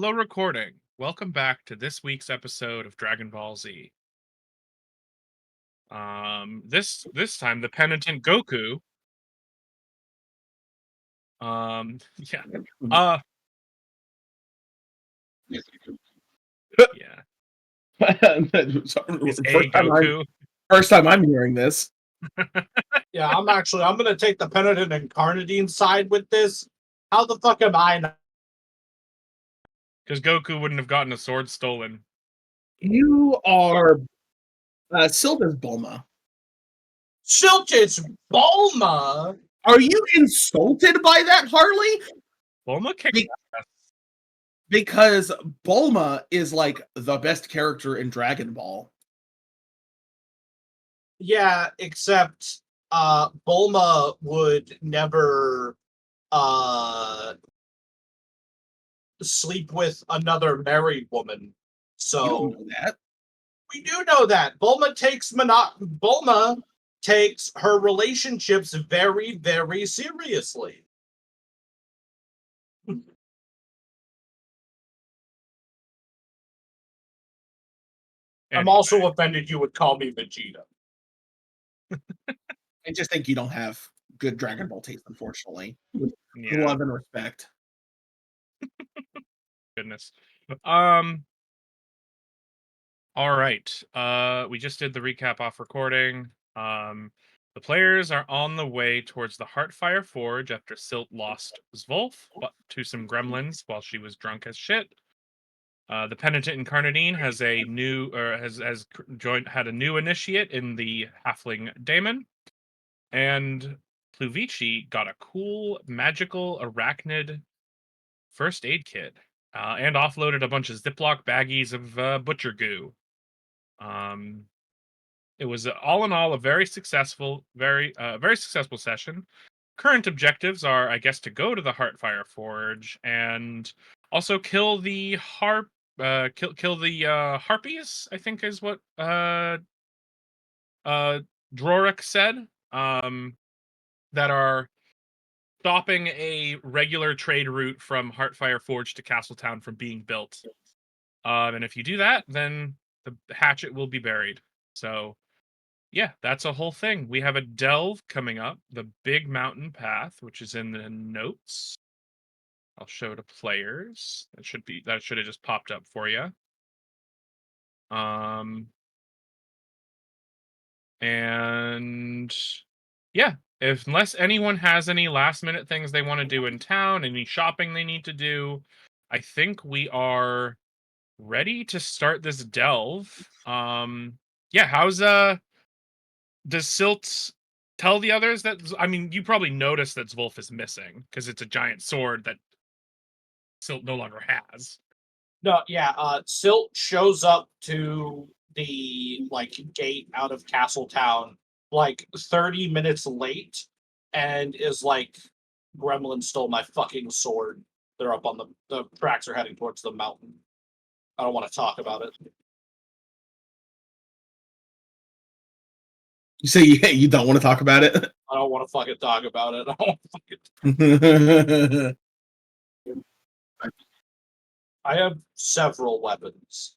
Hello, recording. Welcome back to this week's episode of Dragon Ball Z. This time the penitent Goku. Yeah. Uh, yeah. It's a Goku. First time I'm hearing this. Yeah, I'm gonna take the penitent and Carnadine side with this. How the fuck am I not? Because Goku wouldn't have gotten a sword stolen. You are Silva's Bulma. Silch's Bulma? Are you insulted by that, Harley? Bulma kicked Be- ass. Because Bulma is like the best character in Dragon Ball. Yeah, except Bulma would never sleep with another married woman. You So don't know that. we do know that. Bulma takes her relationships very, very seriously. I'm Anyway, also offended you would call me Vegeta. I just think you don't have good Dragon Ball taste, unfortunately. yeah, Love and respect. goodness. All right. We just did the recap off recording. The players are on the way towards the Heartfire Forge after Silt lost Zwolf to some gremlins while she was drunk as shit. The penitent Incarnadine has a new, or has had a new initiate in the Halfling Daemon, and Pluvici got a cool magical arachnid first aid kit, and offloaded a bunch of Ziploc baggies of butcher goo. It was all in all a very successful, very successful session. Current objectives are, I guess, to go to the Heartfire Forge and also kill the kill the harpies. I think is what Drorik said. That are stopping a regular trade route from Heartfire Forge to Castletown from being built. And if you do that, then the hatchet will be buried. So yeah, that's a whole thing. We have a delve coming up, the Big Mountain Path, which is in the notes. I'll show to players. That should have just popped up for you. And yeah, unless anyone has any last minute things they want to do in town, any shopping they need to do, I think we are ready to start this delve. Yeah, does Silt tell the others that, I mean, you probably noticed that Zwolf is missing because it's a giant sword that Silt no longer has. No, yeah, Silt shows up to the gate out of Castletown 30 minutes late and is like, Gremlin stole my fucking sword. They're up on the tracks are heading towards the mountain. I don't want to talk about it. You say you don't want to talk about it? I don't want to fucking talk about it. I don't want to fucking... I have several weapons.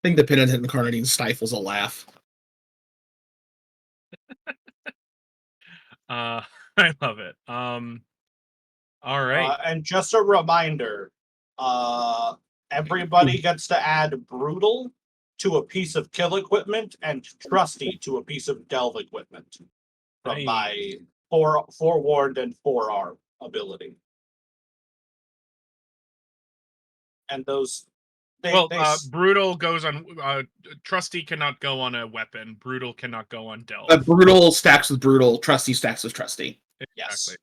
I think the penitent Incarnadine stifles a laugh. I love it. All right. And just a reminder, everybody gets to add brutal to a piece of kill equipment and trusty to a piece of delve equipment from my forewarned and forearm ability. And those brutal goes on. Trusty cannot go on a weapon. Brutal cannot go on delve. Brutal stacks with brutal. Trusty stacks with trusty. Yes.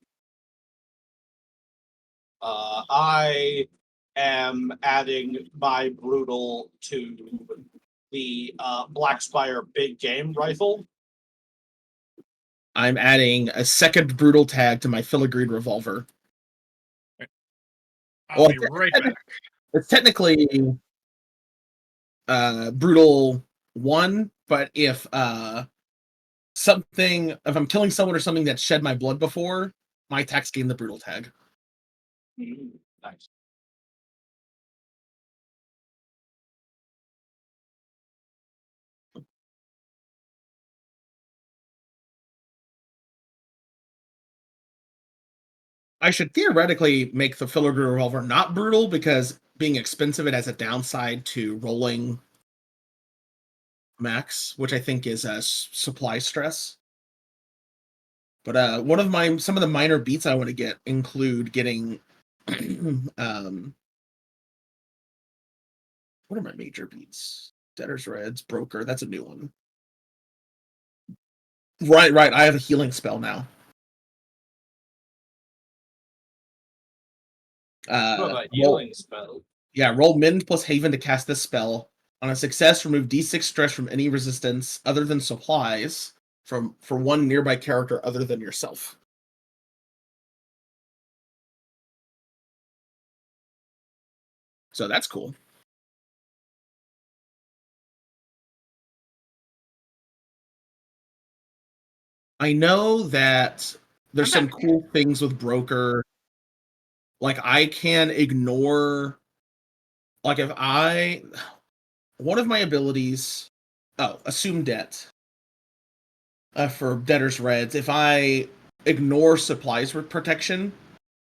I am adding my brutal to the Blackspire big game rifle. I'm adding a second brutal tag to my filigreed revolver. I'll be right back. It's technically brutal 1, but if something, if I'm killing someone or something that shed my blood before, my attacks gain the brutal tag. Nice. I should theoretically make the filigree revolver not brutal because being expensive, it has a downside to rolling max, which I think is supply stress. But some of the minor beats I want to get include getting what are my major beats? Debtor's Reds, Broker, that's a new one. Right, I have a healing spell now. You have a Roll, healing spell. yeah, roll Mend plus Haven to cast this spell. On a success, remove D6 stress from any resistance other than supplies for one nearby character other than yourself. So that's cool. I know that there's some cool things with Broker. Like I can ignore, like if one of my abilities, assume debt. For Debtor's Reds, if I ignore supplies protection,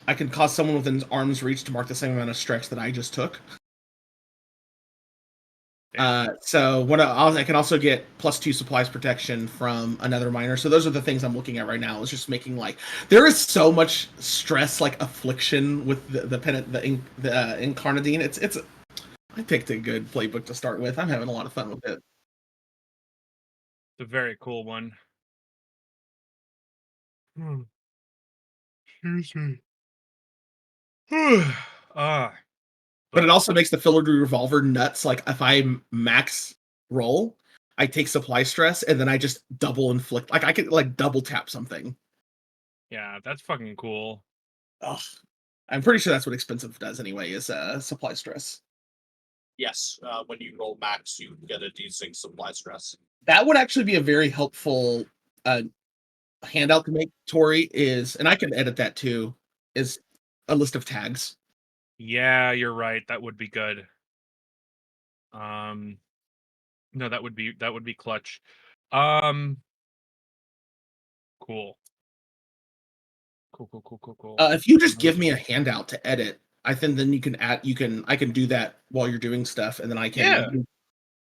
I can cause someone within arm's reach to mark the same amount of stress that I just took. So I can also get +2 supplies protection from another miner. So those are the things I'm looking at right now. Is just making there is so much stress, like affliction with the Incarnadine. It's I picked a good playbook to start with. I'm having a lot of fun with it. It's a very cool one. Excuse me. But it also makes the filigree revolver nuts. Like if I max roll, I take supply stress and then I just double inflict. Like I could double tap something. Yeah, that's fucking cool. Ugh. I'm pretty sure that's what expensive does anyway, is supply stress. Yes, when you roll max, you get a D6 supply stress. That would actually be a very helpful handout to make, Tori, and I can edit that too, is a list of tags. Yeah, you're right. That would be good. No, that would be clutch. Cool. Cool. If you just give me a handout to edit, I think then you can I can do that while you're doing stuff, and then I can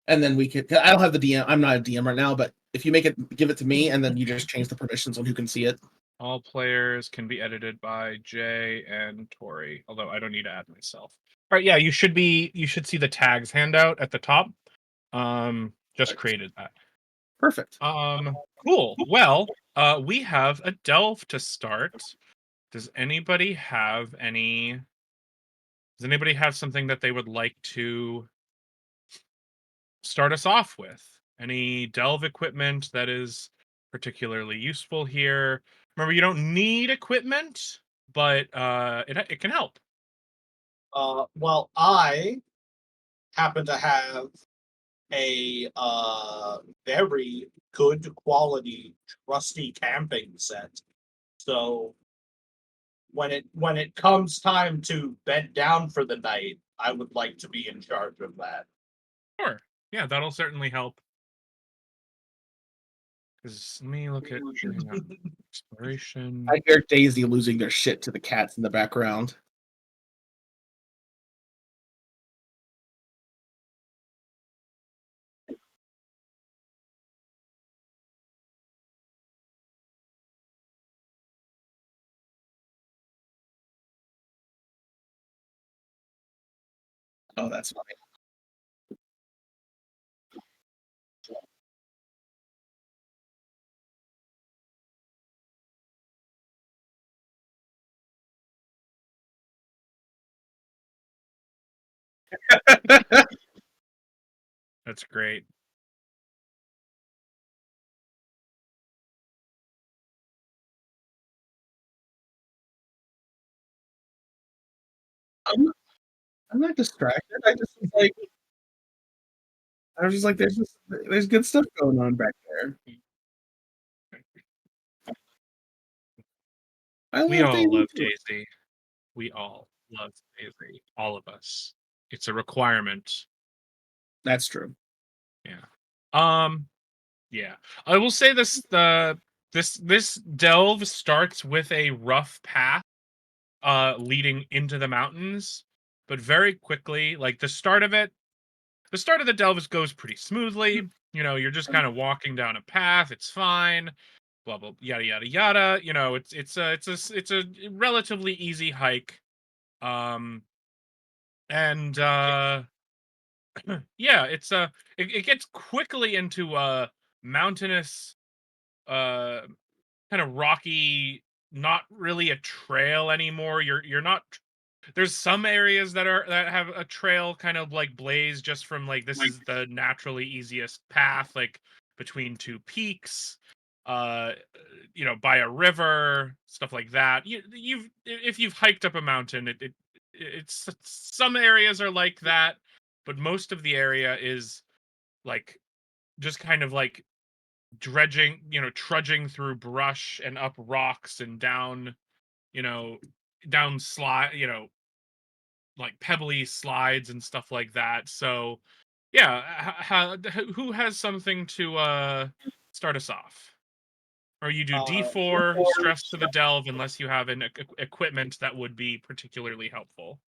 and then we can. I don't have the DM. I'm not a DM right now, but if you give it to me, and then you just change the permissions on who can see it. All players can be edited by Jay and Tori, although I don't need to add myself. All right, yeah, you should see the tags handout at the top. Just created that. Perfect. Cool. Well, we have a delve to start. Does anybody have something that they would like to start us off with? Any delve equipment that is particularly useful here? Remember, you don't need equipment, but it can help. Well, I happen to have a very good quality trusty camping set. So when it comes time to bed down for the night, I would like to be in charge of that. Sure. Yeah, that'll certainly help. Because let me look at exploration. I hear Daisy losing their shit to the cats in the background. Oh, that's funny. That's great. I'm not distracted. I was just like, there's good stuff going on back there. I We love all Daisy love too. Daisy. We all love Daisy. All of us. It's a requirement. That's true. Yeah. Yeah. I will say this delve starts with a rough path leading into the mountains, but very quickly, like the start of the delve goes pretty smoothly. You know, you're just kind of walking down a path, it's fine, blah blah yada yada yada. You know, it's a relatively easy hike. Um and yeah, it gets quickly into a mountainous uh kind of rocky, not really a trail anymore. You're not there's some areas that have a trail kind of like blaze just from like this is the naturally easiest path like between two peaks, uh you know, by a river, stuff like that. You've if you've hiked up a mountain, it's some areas are like that, but most of the area is like just kind of like dredging, you know, trudging through brush and up rocks and down, you know, down slide, you know, like pebbly slides and stuff like that. So, yeah, who has something to start us off? Or you do D4 stress to the delve unless you have an equipment that would be particularly helpful.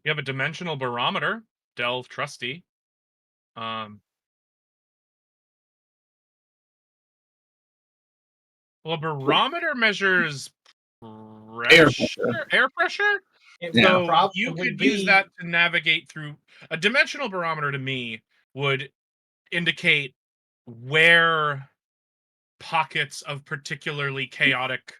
You have a dimensional barometer, delve trusty. Um, well, a barometer measures Air pressure, pressure. air pressure. It Yeah. would So you probably could use be that to navigate through a dimensional barometer. To me, would indicate where pockets of particularly chaotic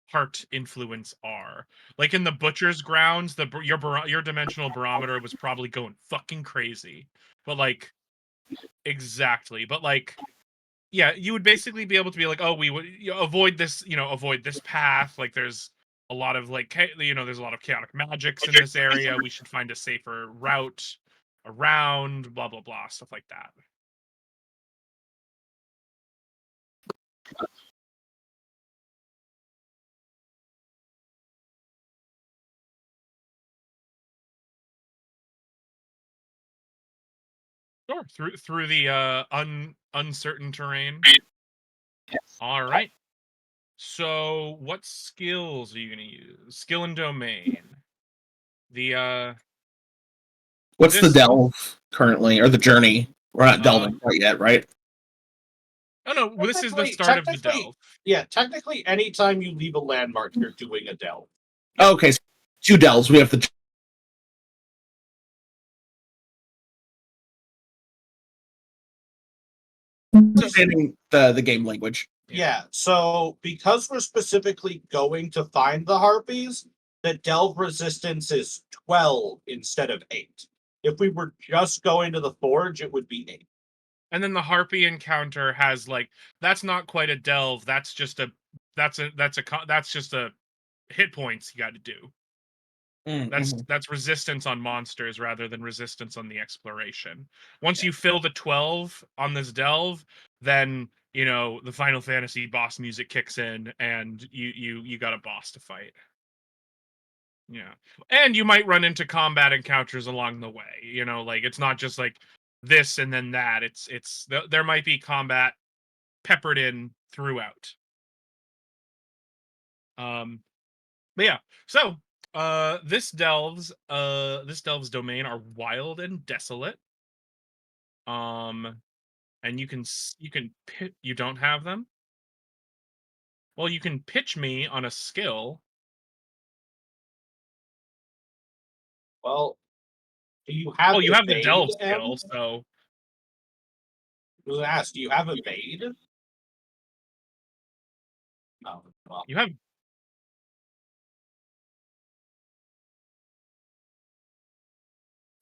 heart influence are. Like in the butcher's grounds, your dimensional barometer was probably going fucking crazy. But like exactly. But like yeah, you would basically be able to be like, oh, we would avoid this, you know, avoid this path. Like there's a lot of like you know, there's a lot of chaotic magics in this area. We should find a safer route around, blah blah blah, stuff like that. Sure, through the uncertain terrain. All right. So, what skills are you going to use? Skill and domain. The What's the this delve currently, or the journey? We're not delving um quite yet, right? oh no, this is the technically, start of the technically, delve. yeah, technically, anytime you leave a landmark, you're doing a delve. Okay, so 2 delves. We have the understanding the game language. Yeah, so because we're specifically going to find the harpies, the delve resistance is 12 instead of 8. If we were just going to the forge, it would be 8. And then the harpy encounter has like that's not quite a delve. That's just a that's just a hit points you got to do. Mm-hmm. That's resistance on monsters rather than resistance on the exploration. Once you fill the 12 on this delve, then you know the Final Fantasy boss music kicks in and you got a boss to fight. Yeah. And you might run into combat encounters along the way. You know, like it's not just like this and then that. There might be combat peppered in throughout. But yeah. So, this delve's domain are wild and desolate. And you don't have them? Well, you can pitch me on a skill. Well, do you have Well, you have the evade, delve M? skill, so I was asked, do you have evade? No. Well, you have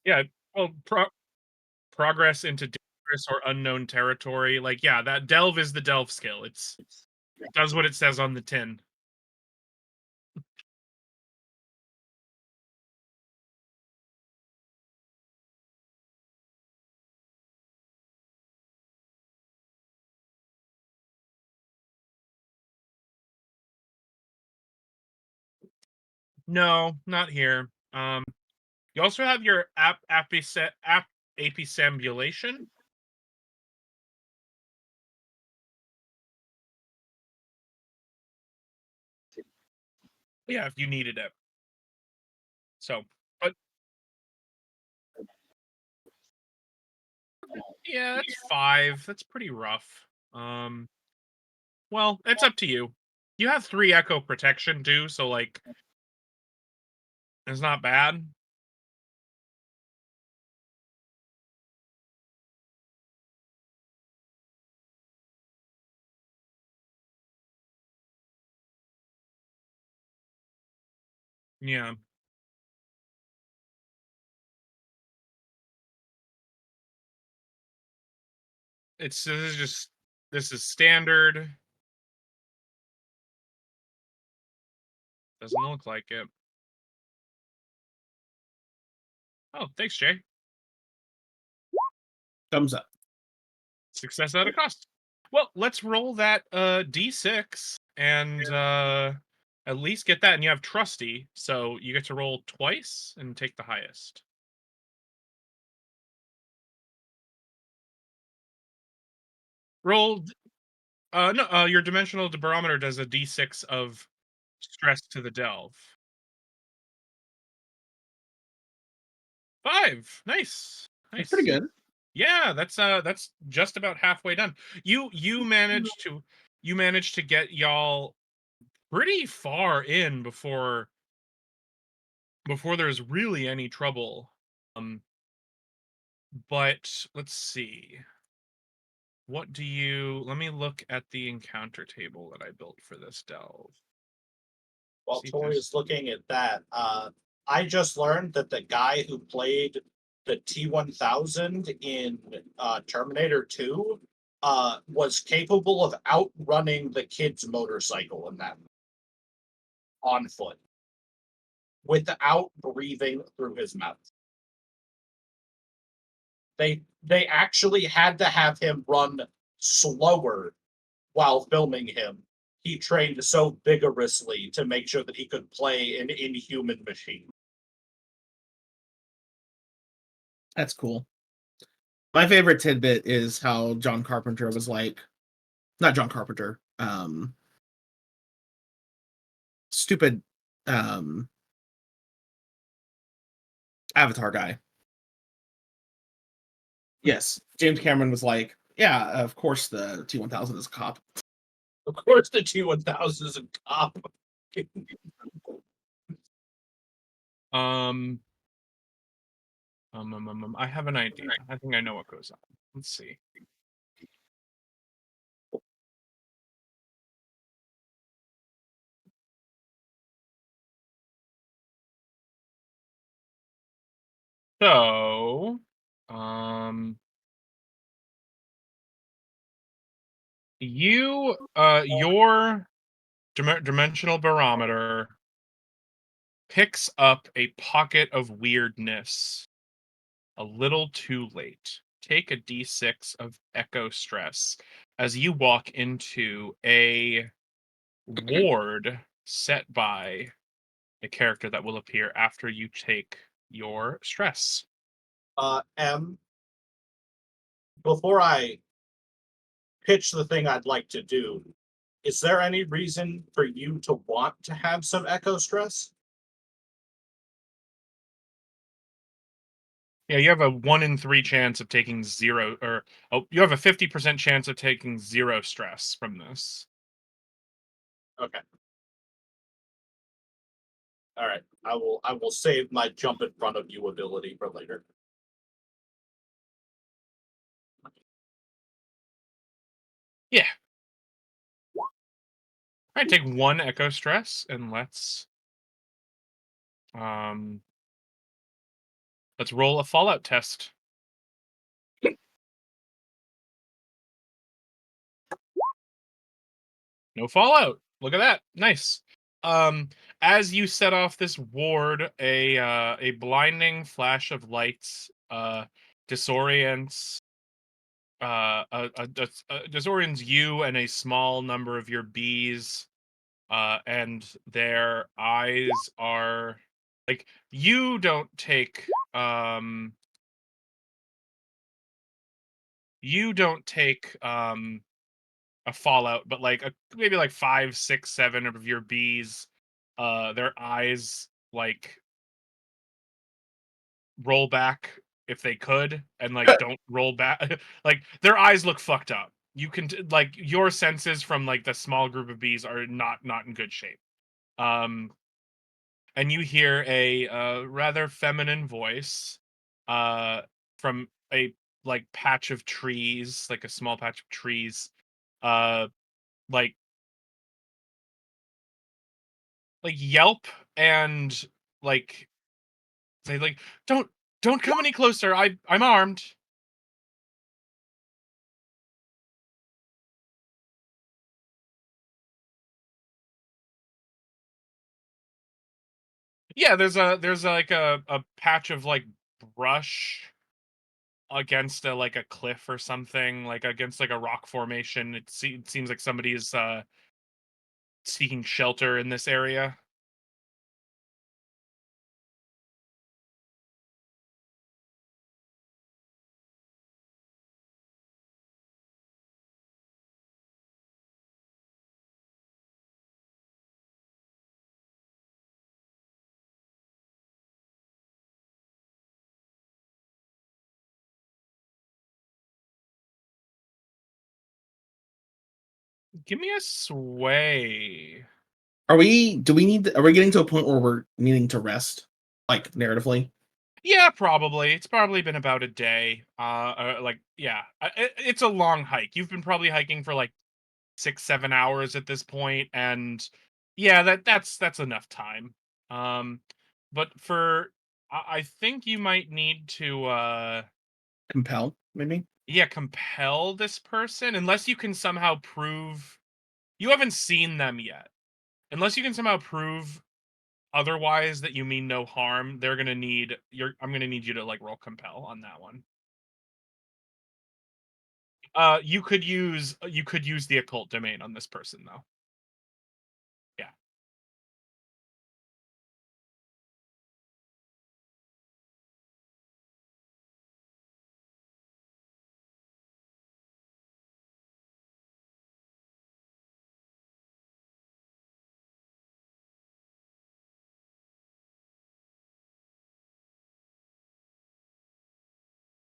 yeah, well progress into dangerous or unknown territory. Like yeah, that delve is the delve skill. It does what it says on the tin. No, not here. You also have your apicambulation. Yeah, if you needed it. So, but yeah, that's 5. That's pretty rough. Well, it's up to you. You have 3 echo protection too, so like it's not bad. Yeah. This is standard. Doesn't look like it. Oh, thanks, Jay. Thumbs up. Success at a cost. Well, let's roll that d6 and at least get that, and you have trusty, so you get to roll twice and take the highest. Roll no, your dimensional barometer does a d6 of stress to the delve. 5. Nice. That's Nice. pretty good. Yeah, that's just about halfway done. You managed to get y'all pretty far in before there's really any trouble. But let's see. Let me look at the encounter table that I built for this delve. While See if Tori there's is looking at that, I just learned that the guy who played the T-1000 in Terminator 2 was capable of outrunning the kid's motorcycle in that on foot without breathing through his mouth. They actually had to have him run slower while filming him. He trained so vigorously to make sure that he could play an inhuman machine. That's cool. My favorite tidbit is how John Carpenter was like, not John Carpenter, stupid Avatar guy. Yes, James Cameron was like, yeah, of course the T-1000 is a cop. Of course, the T-1000 is a cop. I have an idea. I think I know what goes on. Let's see. So, your dimensional barometer picks up a pocket of weirdness a little too late. Take a d6 of echo stress as you walk into a ward set by a character that will appear after you take your stress. M, before I pitch the thing I'd like to do, is there any reason for you to want to have some echo stress? Yeah, you have a 1 in 3 chance of taking 0, or you have a 50% chance of taking 0 stress from this. Okay. All right. I will save my jump in front of you ability for later. Yeah. All right, take 1 echo stress and let's roll a fallout test. No fallout. Look at that. Nice. As you set off this ward, a blinding flash of lights disorients disorients you and a small number of your bees and their eyes are like you don't take you don't take a fallout, but like maybe like five, six, seven of your bees, their eyes like roll back if they could, and like don't roll back. Like their eyes look fucked up. You can like your senses from like the small group of bees are not in good shape. Um, and you hear a rather feminine voice uh, from a like patch of trees, like a small patch of trees, uh, like yelp and like say like don't come any closer. I'm armed. Yeah, there's like a patch of like brush against a like a cliff or something, like against like a rock formation. It seems like somebody is seeking shelter in this area. Give me a sway. Are we? Do we need? Are we getting to a point where we're needing to rest, like narratively? Yeah, probably. It's probably been about a day. Like yeah, it's a long hike. You've been probably hiking for like 6, 7 hours at this point, and yeah, that's enough time. Um, but for I think you might need to Compel, maybe. yeah, compel this person unless you can somehow prove you haven't seen them yet. Unless you can somehow prove otherwise that you mean no harm, they're gonna need your I'm gonna need you to like roll compel on that one. You could use the occult domain on this person though. Yeah.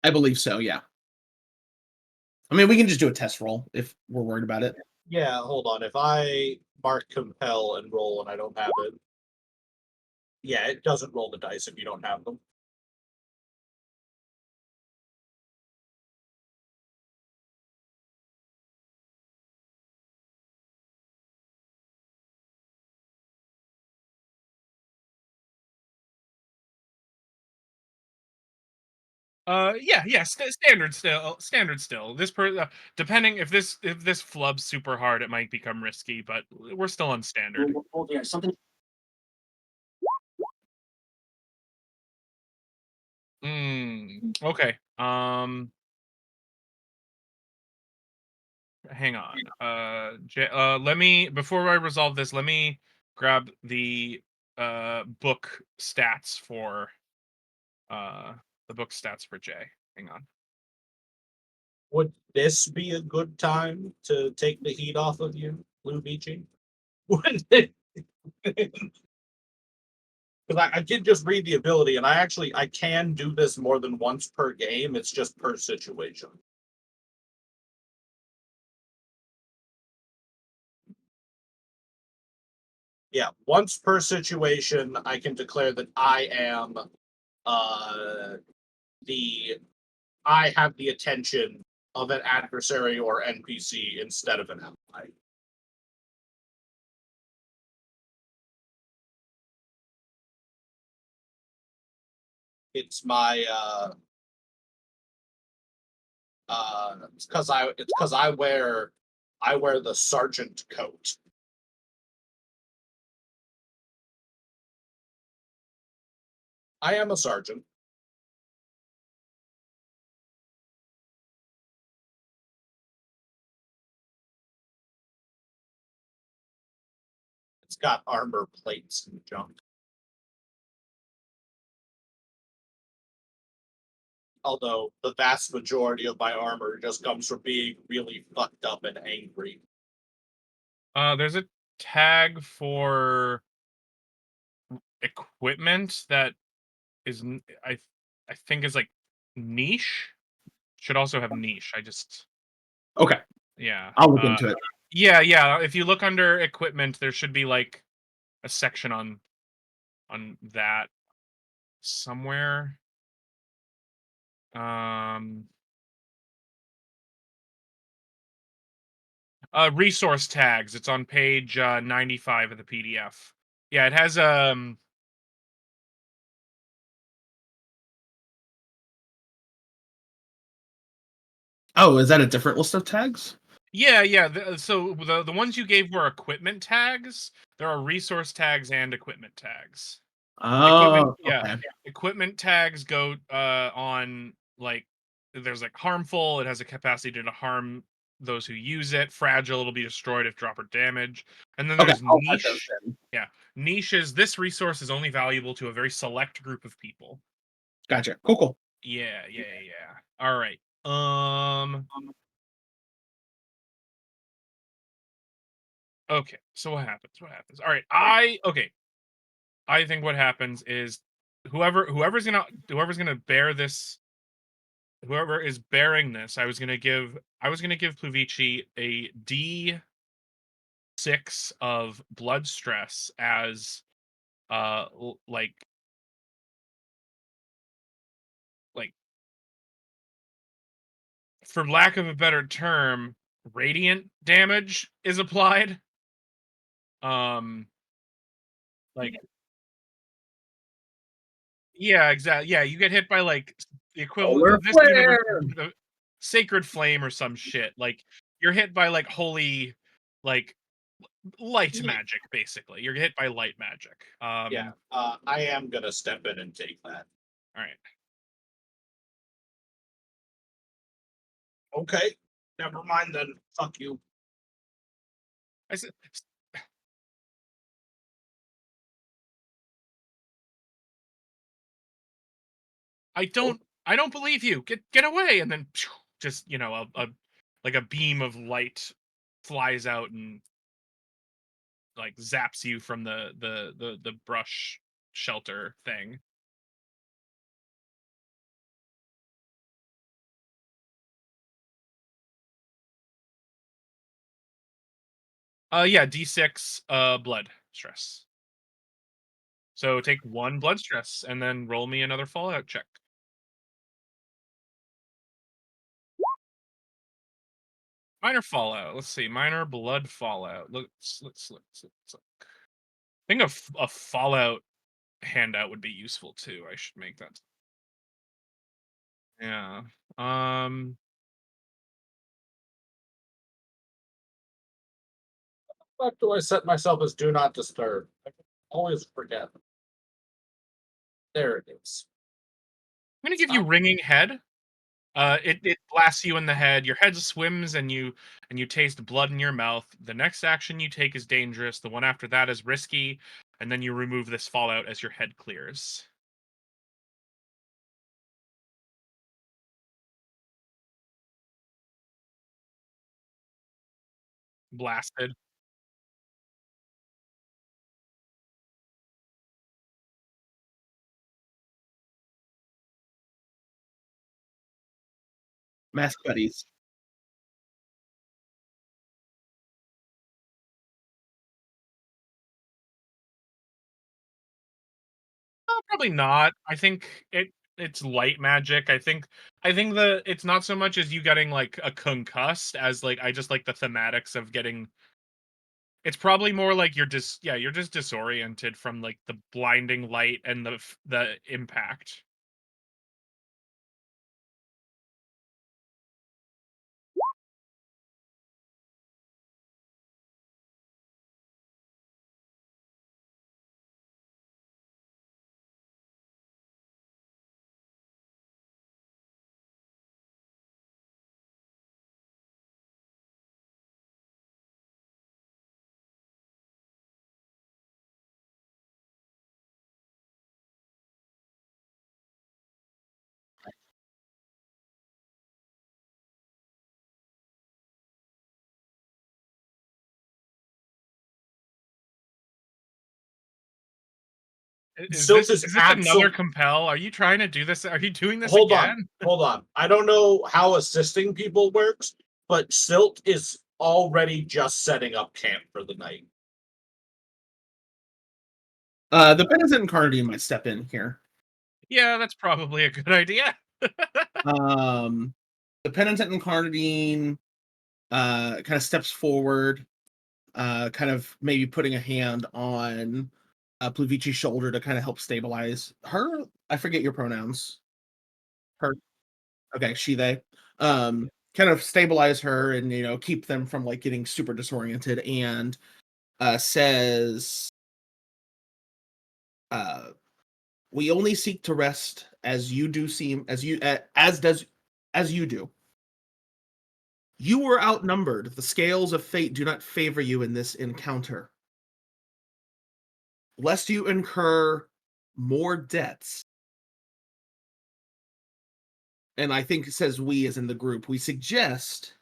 I believe so. Yeah. I mean, we can just do a test roll if we're worried about it. Yeah, hold on. If I mark compel and roll and I don't have it, yeah, it doesn't roll the dice if you don't have them. Yeah, yeah, standard still, standard still. Depending if this flubs super hard, it might become risky, but we're still on standard. Well, yeah, something. Okay. Hang on. Let me before I resolve this, let me grab the book stats for uh Jay. Hang on. Would this be a good time to take the heat off of you, Blue Beachy? Would it? Because I did just read the ability, and I can do this more than once per game. It's just per situation. Yeah, once per situation, I can declare that uh the I have the attention of an adversary or NPC instead of an ally. It's my it's because I wear the sergeant coat. I am a sergeant. It's got armor plates and junk. Although the vast majority of my armor just comes from being really fucked up and angry. There's a tag for equipment that is I think is like niche. Should also have niche. I just Okay, yeah. I'll look into it. Yeah. If you look under equipment, there should be like a section on that somewhere. Resource tags. It's on page 95 of the PDF. Yeah, it has Oh, is that a different list of tags? yeah. So the ones you gave were equipment tags. There are resource tags and equipment tags. Equipment, Oh, yeah. okay. Equipment tags go on like there's like harmful. It has a capacity to harm those who use it. Fragile, it'll be destroyed if drop or damage. And then Okay, there's I'll add those niche. in. Yeah, niche is this resource is only valuable to a very select group of people. Gotcha. Cool. Yeah. All right. Okay. So what happens? All right. I think what happens is whoever's gonna bear this, whoever is bearing this, I was gonna give Pluvici a D6 of blood stress as like for lack of a better term, radiant damage is applied. Um like Yeah, exactly. Yeah, you get hit by like the equivalent Solar of this universe, flare. the sacred flame or some shit. Like you're hit by like holy, like light magic. Basically, you're hit by light magic. Yeah, I am gonna step in and take that. All right. Okay, never mind then. Fuck you. I said, I don't believe you. Get away! And then just a like a beam of light flies out and like zaps you from the brush shelter thing. Yeah, D6 blood stress. So take 1 blood stress and then roll me another fallout check. Minor fallout. Let's see. Minor blood fallout. Let's look. I think a fallout handout would be useful too. I should make that. Yeah. Um Fuck do I set myself as do not disturb? I always forget. There it is. I'm going to give you ringing head. It blasts you in the head. Your head swims and you taste blood in your mouth. The next action you take is dangerous. The one after that is risky, and then you remove this fallout as your head clears. Blasted. Mask buddies. Probably not. I think it's light magic. I think it's not so much as you getting like a concussed as like I just like the thematics of getting. It's probably more like you're just disoriented from like the blinding light and the impact. Silt is another compel? Are you trying to do this? Are you doing this Hold again? hold on. I don't know how assisting people works, but Silt is already just setting up camp for the night. The Penitent and Carnadine might step in here. Yeah, that's probably a good idea. The Penitent and Carnadine kind of steps forward, kind of maybe putting a hand on Pluvici's shoulder to kind of help stabilize her. I forget your pronouns. Her. Okay, she, they. Kind of stabilize her and keep them from like getting super disoriented, and says, "We only seek to rest as you do seem as you as you do. You were outnumbered. The scales of fate do not favor you in this encounter. Lest you incur more debts." And I think it says we as in the group. We suggest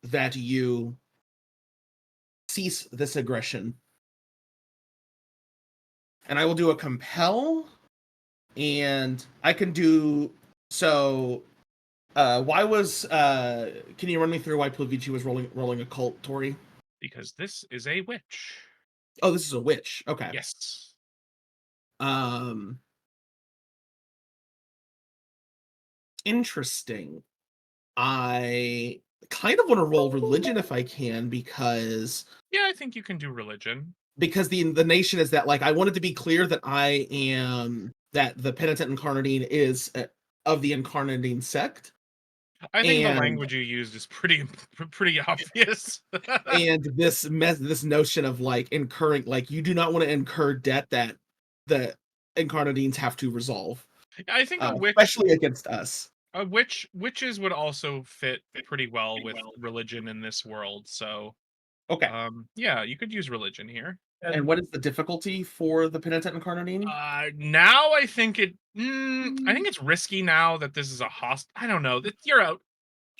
that you cease this aggression. And I will do a compel, and I can do so. Why was can you run me through why Pluvici was rolling a cult, Tori? Because this is a witch. Oh, this is a witch. Okay. Yes. Interesting. I kind of want to roll religion if I can, because Yeah, I think you can do religion. The nation is that, like, I wanted to be clear that I am that the Penitent Incarnadine is of the Incarnadine sect. I think the And language you used is pretty obvious. and this notion of like incurring, like, you do not want to incur debt that the Incarnadines have to resolve, I think a witch, especially against us. witches would also fit pretty well with religion in this world. So, Okay. yeah, you could use religion here. And what is the difficulty for the Penitent Incarnadine? Now I think I think it's risky now that this is a I don't know. You're out.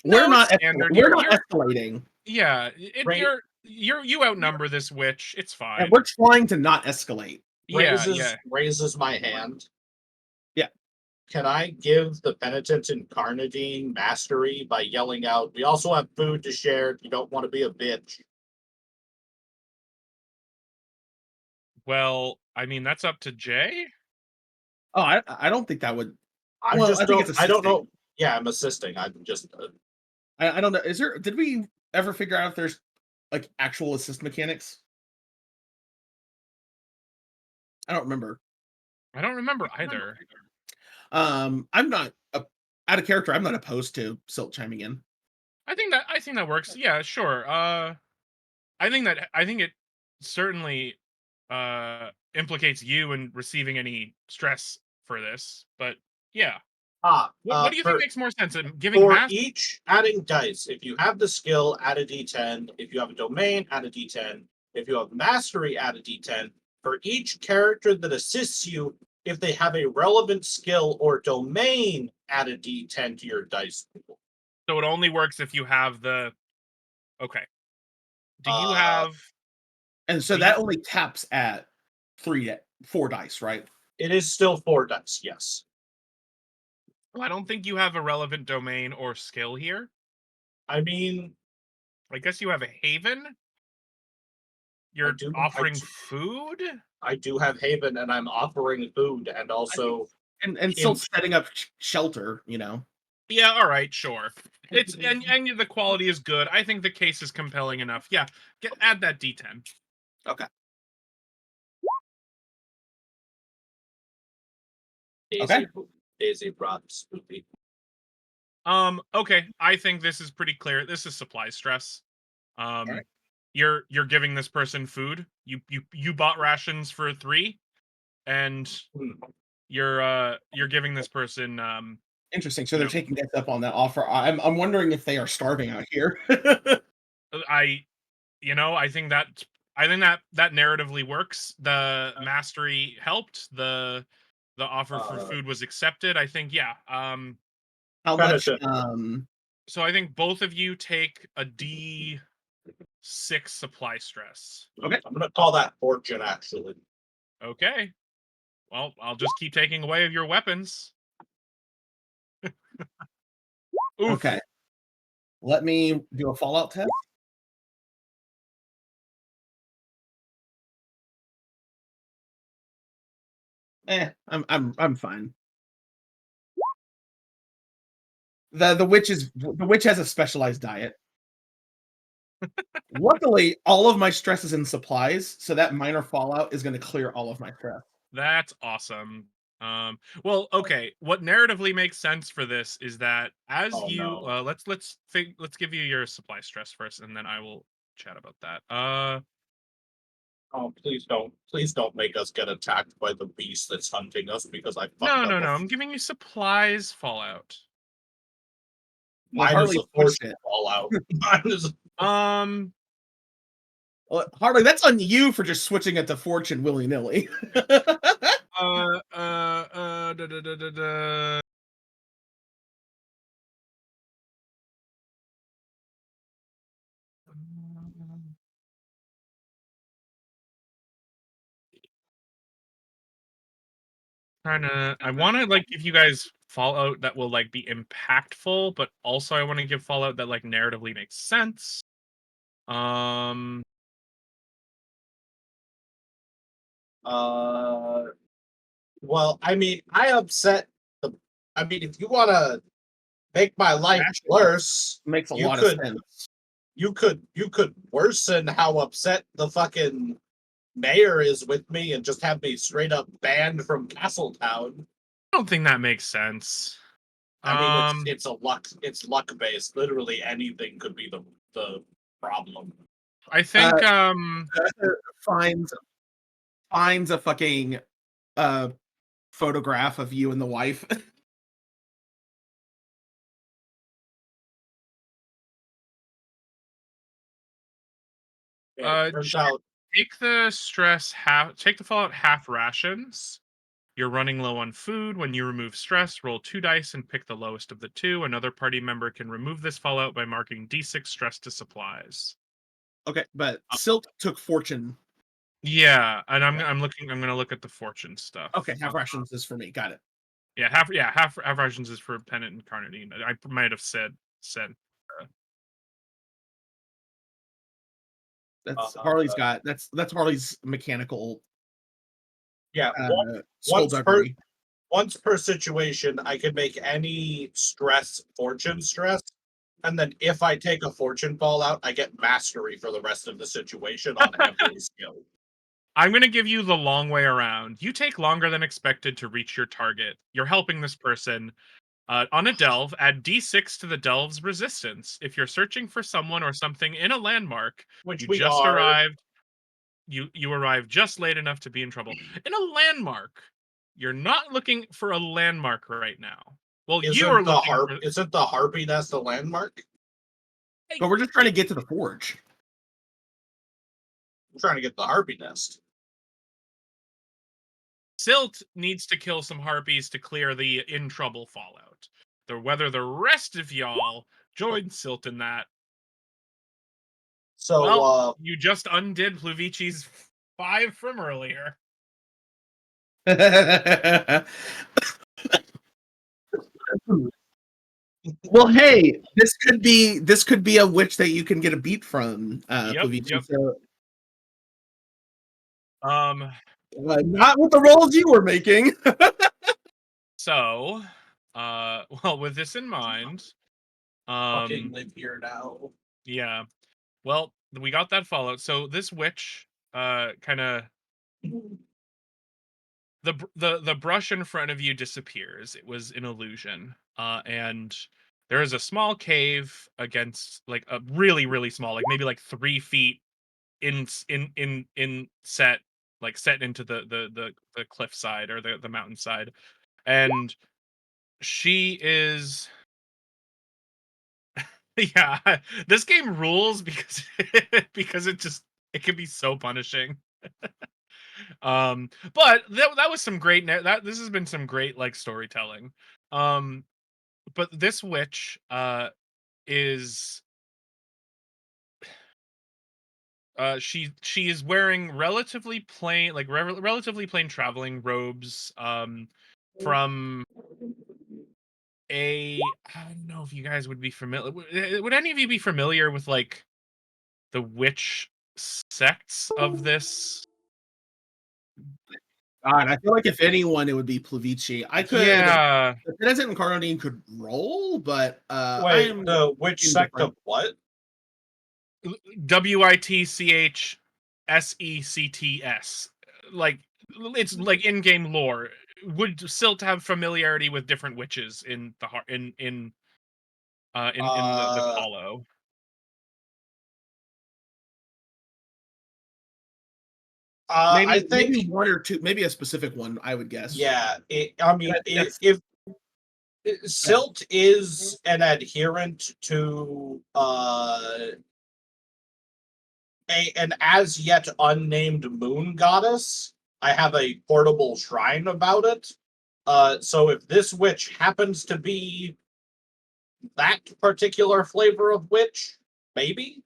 We're No, not it's standard. we're not escalating. Yeah, Right. you outnumber this witch. It's fine. And we're trying to not escalate. Yeah. Raises my hand. Yeah. Can I give the Penitent Incarnadine mastery by yelling out, "We also have food to share if you don't want to be a bitch"? Well, I mean that's up to Jay. Oh, I don't think that would. I Well, just I think don't. it's I don't assisting. know. Yeah, I'm assisting. I'm just. I don't know. Did we ever figure out if there's like actual assist mechanics? I don't remember. I don't remember either. I'm not out of character. I'm not opposed to Silt chiming in. I think that works. Yeah, sure. I think it certainly implicates you in receiving any stress for this. But yeah, what do you think makes more sense? Giving For mass? each adding dice, if you have the skill, add a d10. If you have a domain, add a d10. If you have mastery, add a d10. For each character that assists you, if they have a relevant skill or domain, add a d10 to your dice pool. So it only works if you have the. Okay. Do you Uh, have? And so that only taps at 4 dice, right? It is still 4 dice, yes. Well, I don't think you have a relevant domain or skill here. I mean, I guess you have a haven. You're offering food. I do have haven, and I'm offering food, and also And still setting up shelter. Yeah, all right, sure. It's and the quality is good. I think the case is compelling enough. Yeah, add that D10. Okay. Daisy brought Spoopy. Okay, I think this is pretty clear. This is supply stress. Right. You're giving this person food. You bought rations for 3, and you're giving this person Interesting. So they're taking us up on that offer. I'm wondering if they are starving out here. I think that narratively works. The mastery helped. The offer for food was accepted. I think, yeah. How much? So I think both of you take a D6 supply stress. Okay, I'm gonna call that fortune, actually. Okay. Well, I'll just keep taking away your weapons. Oof. Okay. Let me do a Fallout test. I'm fine. The witch has a specialized diet. Luckily, all of my stress is in supplies, so that minor fallout is going to clear all of my stress. That's awesome. Well, okay. What narratively makes sense for this is that as Oh you no. let's give you your supply stress first, and then I will chat about that. Oh, please don't make us get attacked by the beast that's hunting us because I No, fucked no, up. no. I'm giving you supplies Fallout. Well, Mine is Harley a switched fortune it. fallout. Mine is Um, Well, Harley, that's on you for just switching it to fortune willy nilly. da, da, da, da, da. I want to like give you guys Fallout that will like be impactful, but also I want to give Fallout that like narratively makes sense. Um, well, I mean, I mean, if you want to make my life Ration worse, makes a you lot of could sense. you could worsen how upset the fucking mayor is with me and just have me straight up banned from Castletown. I don't think that makes sense. I mean, Um, it's luck based. Literally anything could be the problem. I think Finds finds a fucking uh photograph of you and the wife. It turns sh- out take the Fallout half rations. You're running low on food. When you remove stress, roll 2 dice and pick the lowest of the two. Another party member can remove this Fallout by marking D6 stress to supplies. Okay, but Silt took fortune. Yeah, and Yeah. I'm gonna look at the fortune stuff. Okay, half rations is for me. Got it. Half rations is for Pennant and Carnadine. I might have said That's uh, Harley's got that's Harley's mechanical yeah, once per skullduggery. once per situation, I can make any stress fortune stress. And then if I take a fortune fallout, I get mastery for the rest of the situation on every skill. I'm gonna give you the long way around. You take longer than expected to reach your target. You're helping this person. On a delve, add D6 to the delve's resistance. If you're searching for someone or something in a landmark, Which you we just are. arrived. You arrive just late enough to be in trouble. In a landmark, you're not looking for a landmark right now. Well, you are looking for. Isn't the harpy nest a landmark? But we're just trying to get to the forge. I'm trying to get the harpy nest. Silt needs to kill some harpies to clear the in trouble Fallout. Whether the rest of y'all join Silt in that, So well, you just undid Pluvici's 5 from earlier. Well, hey, this could be a witch that you can get a beat from, Yep. Plavici. So, Um. not with the rolls you were making. So, well, with this in mind, fucking live here now. yeah. Well, we got that Fallout. So this witch, kind of the brush in front of you disappears. It was an illusion. And there is a small cave against like a really small, like maybe like 3 feet in set, like set into the cliff side or the mountain side, and she is. Yeah, this game rules because because it can be so punishing. But that was some great that this has been some great like storytelling. Um, but this witch is she is wearing relatively plain, like relatively plain traveling robes. From I don't know if you guys would be familiar. Would any of you be familiar with like the witch sects of this? God, I feel like if anyone, it would be Plavici. I could. Yeah. The Penitent and Carnadine could roll, but I Wait, am the which sect indifferent. of what? WITCHSECTS. Like it's like in-game lore. Would Silt have familiarity with different witches in the heart in the Uh, Hollow? I Maybe think one or two, maybe a specific one. I would guess. yeah. I And I mean, think that's if Silt is an adherent to an as yet unnamed moon goddess, I have a portable shrine about it. So if this witch happens to be that particular flavor of witch, maybe,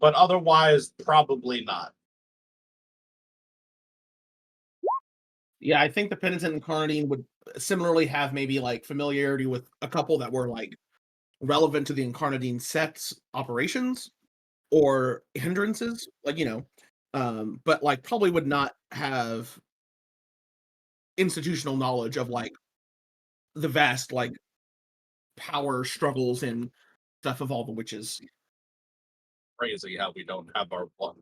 but otherwise, probably not. yeah. I think the Penitent and Carnadine would similarly have maybe like familiarity with a couple that were like relevant to the Incarnadine sect's operations or hindrances, like but like probably would not have institutional knowledge of like the vast like power struggles and stuff of all the witches. Crazy how we don't have our one.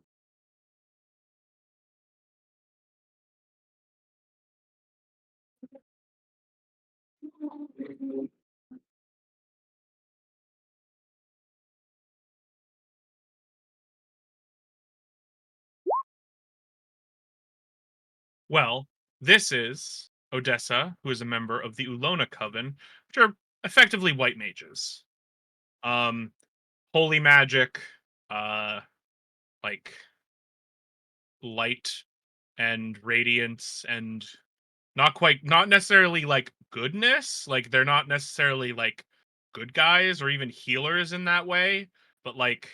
Well, this is Odessa, who is a member of the Ulona Coven, which are effectively white mages. Um, Holy magic, uh, like light and radiance, and not necessarily like goodness. Like they're not necessarily like good guys or even healers in that way, but like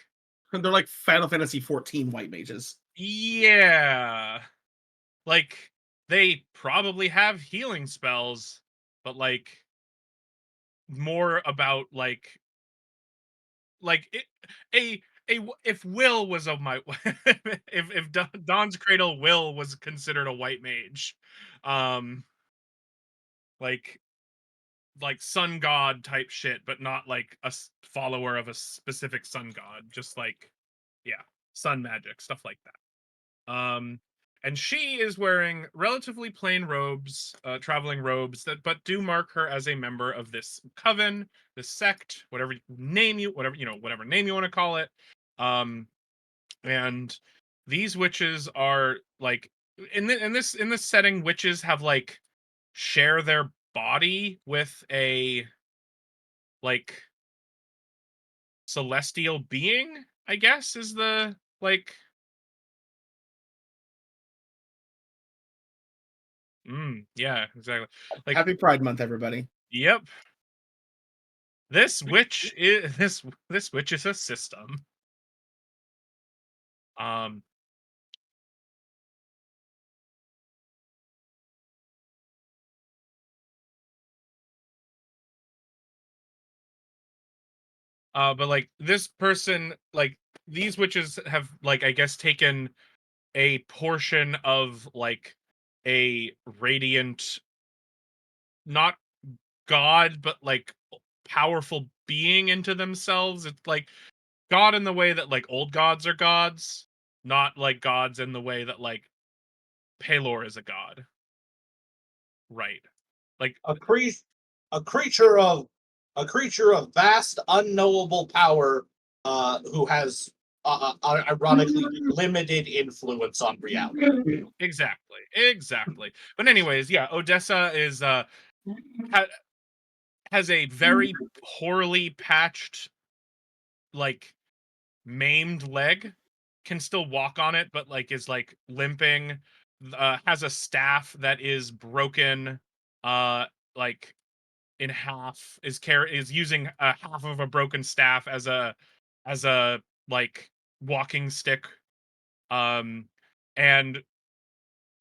And they're like Final Fantasy 14 white mages. yeah, like they probably have healing spells, but like more about like it, if Will was of my if Don's Cradle Will was considered a white mage, um like sun god type shit, but not like a follower of a specific sun god, just like yeah, sun magic stuff like that. And she is wearing relatively plain robes, traveling robes that but do mark her as a member of this coven, this sect, whatever name you whatever name you want to call it. Um and these witches are like in this setting, witches have like share their body with a like celestial being, I guess is the like yeah, exactly. Like Happy Pride Month, everybody. yep. This witch is this witch is a system. Um but like this person, like these witches have like I guess taken a portion of like a radiant, not god, but like powerful being into themselves. It's like god in the way that like old gods are gods, not like gods in the way that like Pelor is a god. Right. Like A creature, a creature of a creature of vast, unknowable power, who has ironically limited influence on reality. exactly. But anyways, yeah, Odessa is ha- has a very poorly patched, like maimed leg, can still walk on it, but like is like limping, has a staff that is broken, uh like in half, is using a half of a broken staff as a like walking stick. And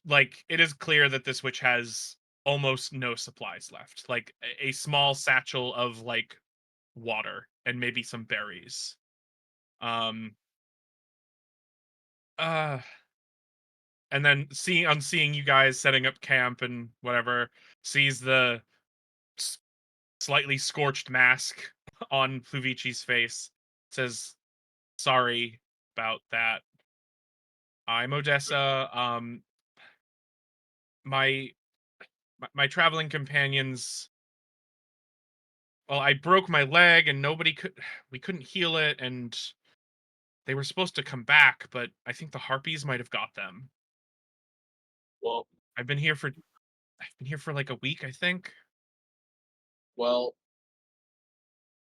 like it is clear that this witch has almost no supplies left. Like a small satchel of like water and maybe some berries. Um uh and then seeing you guys setting up camp and whatever, sees the s- slightly scorched mask on Fluvici's face, says sorry about that. I'm Odessa. My my traveling companions, well, I broke my leg and we couldn't heal it, and they were supposed to come back, but I think the harpies might have got them. Well, I've been here for like a week, I think. well,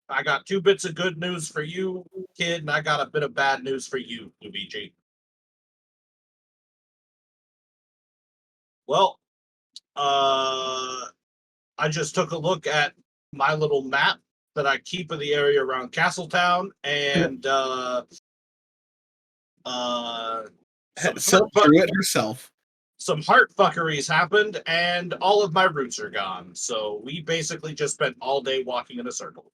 I got two bits of good news for you, kid, and I got a bit of bad news for you, Luigi. Well, I just took a look at my little map that I keep of the area around Castletown, and Silk drew it herself. some heart fuckeries happened, and all of my roots are gone. So we basically just spent all day walking in a circle.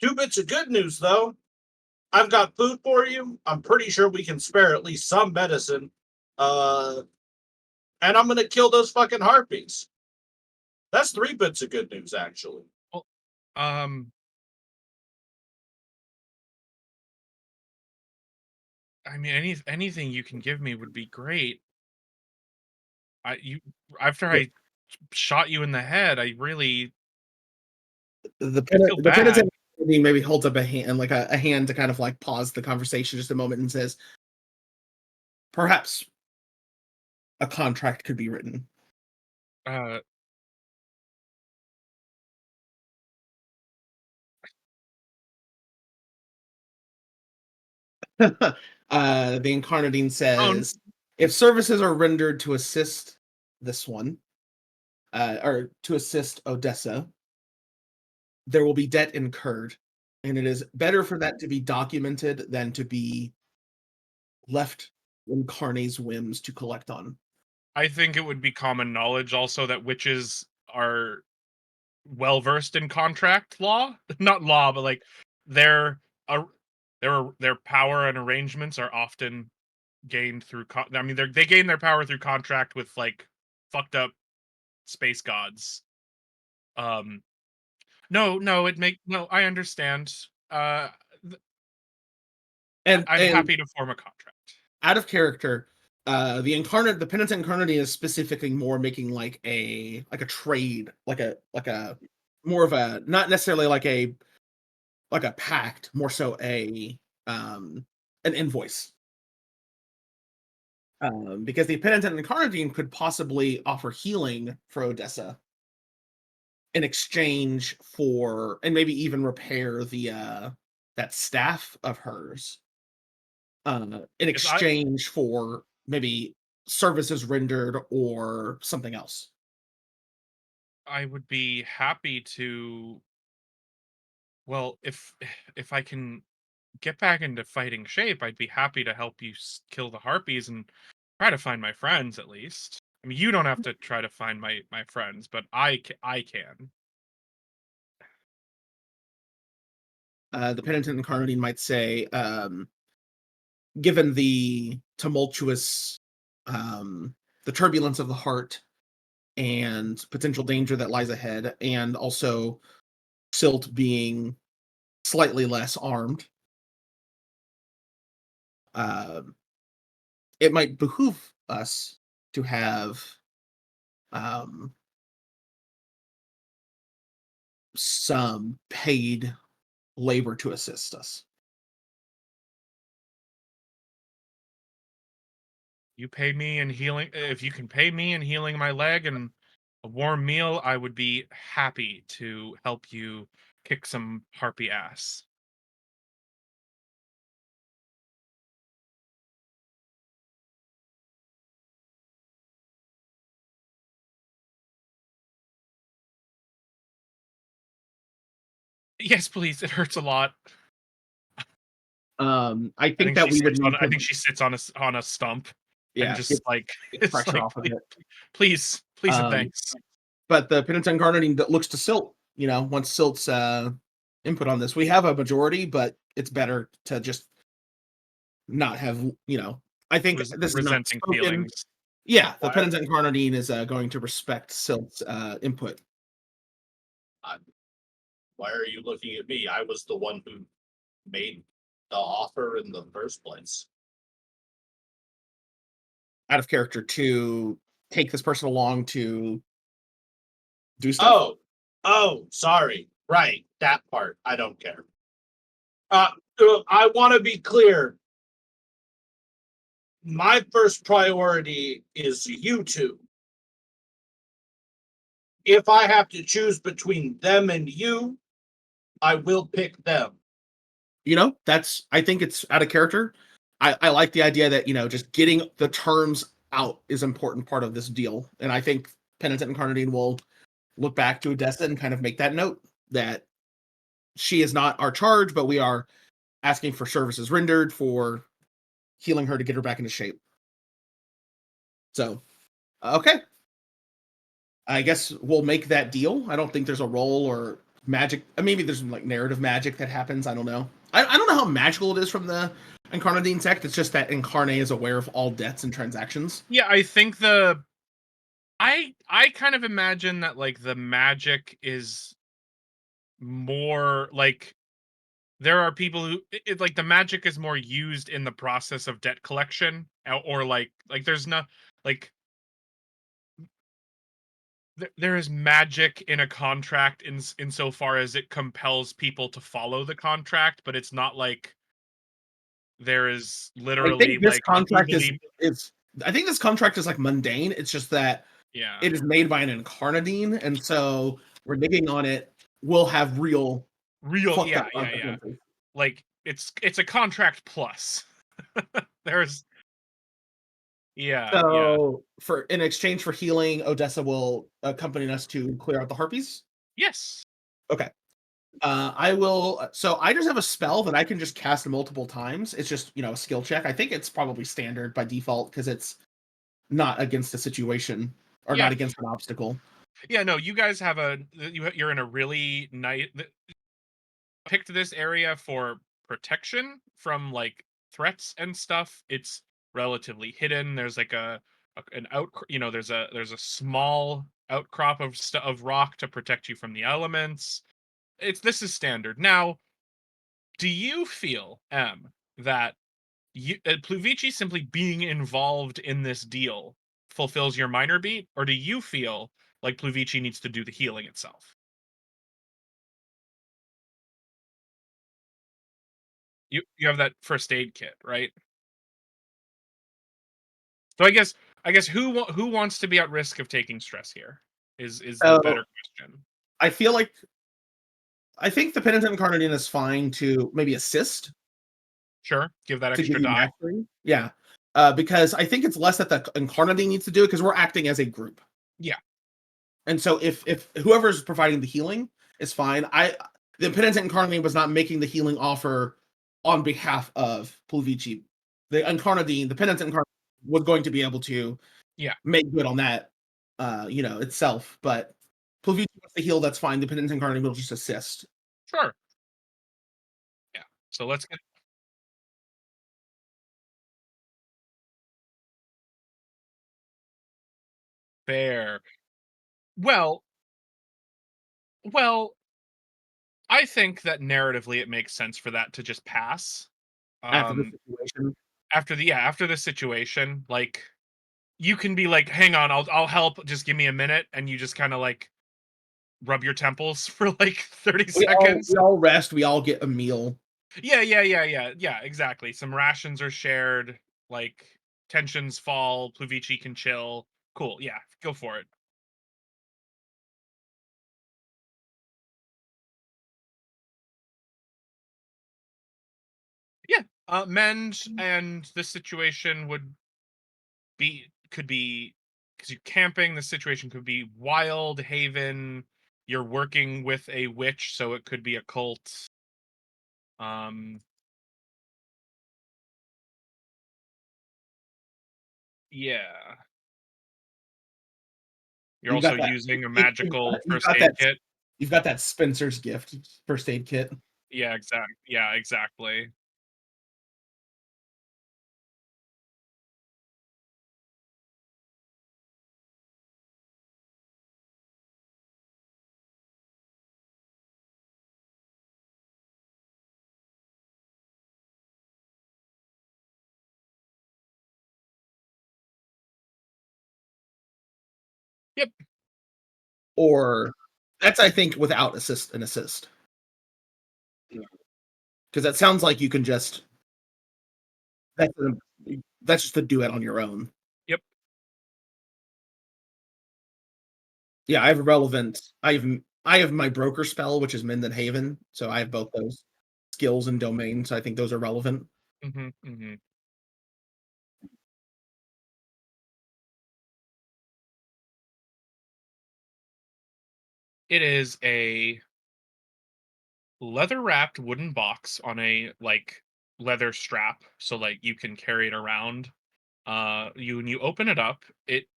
Two bits of good news, though. I've got food for you. I'm pretty sure we can spare at least some medicine. Uh, and I'm gonna kill those fucking harpies. That's three bits of good news, actually. Well, um, I mean, anything you can give me would be great. You after Yeah. I shot you in the head, I really The I feel the bad. penitent maybe holds up a hand, like a hand to kind of like pause the conversation just a moment and says, perhaps a contract could be written. Uh, The Incarnadine oh, says, if services are rendered to assist this one, or to assist Odessa, there will be debt incurred, and it is better for that to be documented than to be left in Carney's whims to collect on. I think it would be common knowledge also that witches are well versed in contract law, not law, but like their uh, their power and arrangements are often gained through. I mean, they gain their power through contract with like fucked up space gods. Um, no, I understand. I'm And happy to form a contract. out of character, the penitent Incarnadine is specifically more making like a trade, like a more of a, not necessarily like a pact, more so a an invoice. Because the penitent Incarnadine could possibly offer healing for Odessa in exchange for, and maybe even repair the that staff of hers, in If I exchange for maybe services rendered or something else. I would be happy to, well, if I can get back into fighting shape, I'd be happy to help you kill the harpies and try to find my friends at least. I mean, you don't have to try to find my friends, but I can. The penitent Incarnadine might say, given the tumultuous, the turbulence of the heart and potential danger that lies ahead, and also Silt being slightly less armed, um, it might behoove us to have um, some paid labor to assist us. You pay me in healing. If you can pay me in healing my leg and a warm meal, I would be happy to help you kick some harpy ass. Yes, please. It hurts a lot. I think that we would need I to, think she sits on a stump and yeah, just like get it's pressure like off of it. please and Um, thanks. but the Penitent Incarnadine that looks to Silt, once Silt's input on this, we have a majority, but it's better to just not have, I think this is not Resenting spoken. feelings. Yeah, the Why- Penitent Incarnadine is going to respect Silt's input. Why are you looking at me? I was the one who made the offer in the first place. Out of character to take this person along to do stuff. Oh, sorry. Right, that part. I don't care. I want to be clear. My first priority is you two. If I have to choose between them and you, I will pick them. I think it's out of character. I like the idea that, just getting the terms out is an important part of this deal. And I think Penitent Incarnadine will look back to Odessa and kind of make that note that she is not our charge, but we are asking for services rendered for healing her to get her back into shape. So, okay. I guess we'll make that deal. I don't think there's a role or magic. Maybe there's like narrative magic that happens. I don't know. I don't know how magical it is from the Incarnadine sect. It's just that Incarnate is aware of all debts and transactions. Yeah, I think I kind of imagine that like the magic is more like there are people who like the magic is more used in the process of debt collection or like there's not like there is magic in a contract insofar as it compels people to follow the contract, but it's not like there is I literally think this like contract is. I think this contract is like mundane. It's just that yeah. it is made by an Incarnadine, and so reneging on it will have real fucked up Yeah. consequences. Like it's a contract plus. There's yeah. So, for in exchange for healing, Odessa will accompany us to clear out the harpies. Yes. Okay. I will. So I just have a spell that I can just cast multiple times. It's just a skill check. I think it's probably standard by default because it's not against a situation or Yeah. not against an obstacle. Yeah, no, you guys have you're in a really nice picked this area for protection from like threats and stuff. It's relatively hidden. There's like an out, there's a small outcrop of rock to protect you from the elements. This is standard. Now, do you feel that Pluvici simply being involved in this deal fulfills your minor beat, or do you feel like Pluvici needs to do the healing itself? You have that first aid kit, right? So I guess who wants to be at risk of taking stress here is the So better question. I think the Penitent Incarnadine is fine to maybe assist Sure, give that to give extra you die. mastery. Yeah. Because I think it's less that the Incarnadine needs to do it because we're acting as a group. Yeah. And so if whoever's providing the healing is fine. The Penitent Incarnadine was not making the healing offer on behalf of Pulvici. The Incarnadine, the Penitent Incarnadine was going to be able to Yeah. make good on that itself. But Pulvici wants to heal, that's fine. The Penitent Incarnadine will just assist. Sure. Yeah. So let's get fair. Well, well, I think that narratively it makes sense for that to just pass. After the Um situation. after the situation, like you can be like, "Hang on, I'll help. Just give me a minute," and you just kind of like rub your temples for like 30 seconds. We all rest, we all get a meal. Yeah, exactly. Some rations are shared, like tensions fall, Pluvici can chill. Cool, yeah, go for it. Yeah, mend and this situation could be because you're camping. The situation could be Wild Haven, you're working with a witch, so it could be a cult. Yeah. You're You got also that. using a you- magical You've first got aid that. kit. You've got that Spencer's gift first aid kit. Yeah, exactly. Yep. Or that's, I think, without an assist. Because that sounds like you can just that's that's just to do it on your own. Yep. Yeah, I have relevant. I have my broker spell, which is Mend and Haven, so I have both those skills and domains. So I think those are relevant. Mm-hmm. It is a leather wrapped wooden box on a like leather strap, so like you can carry it around. When you open it up,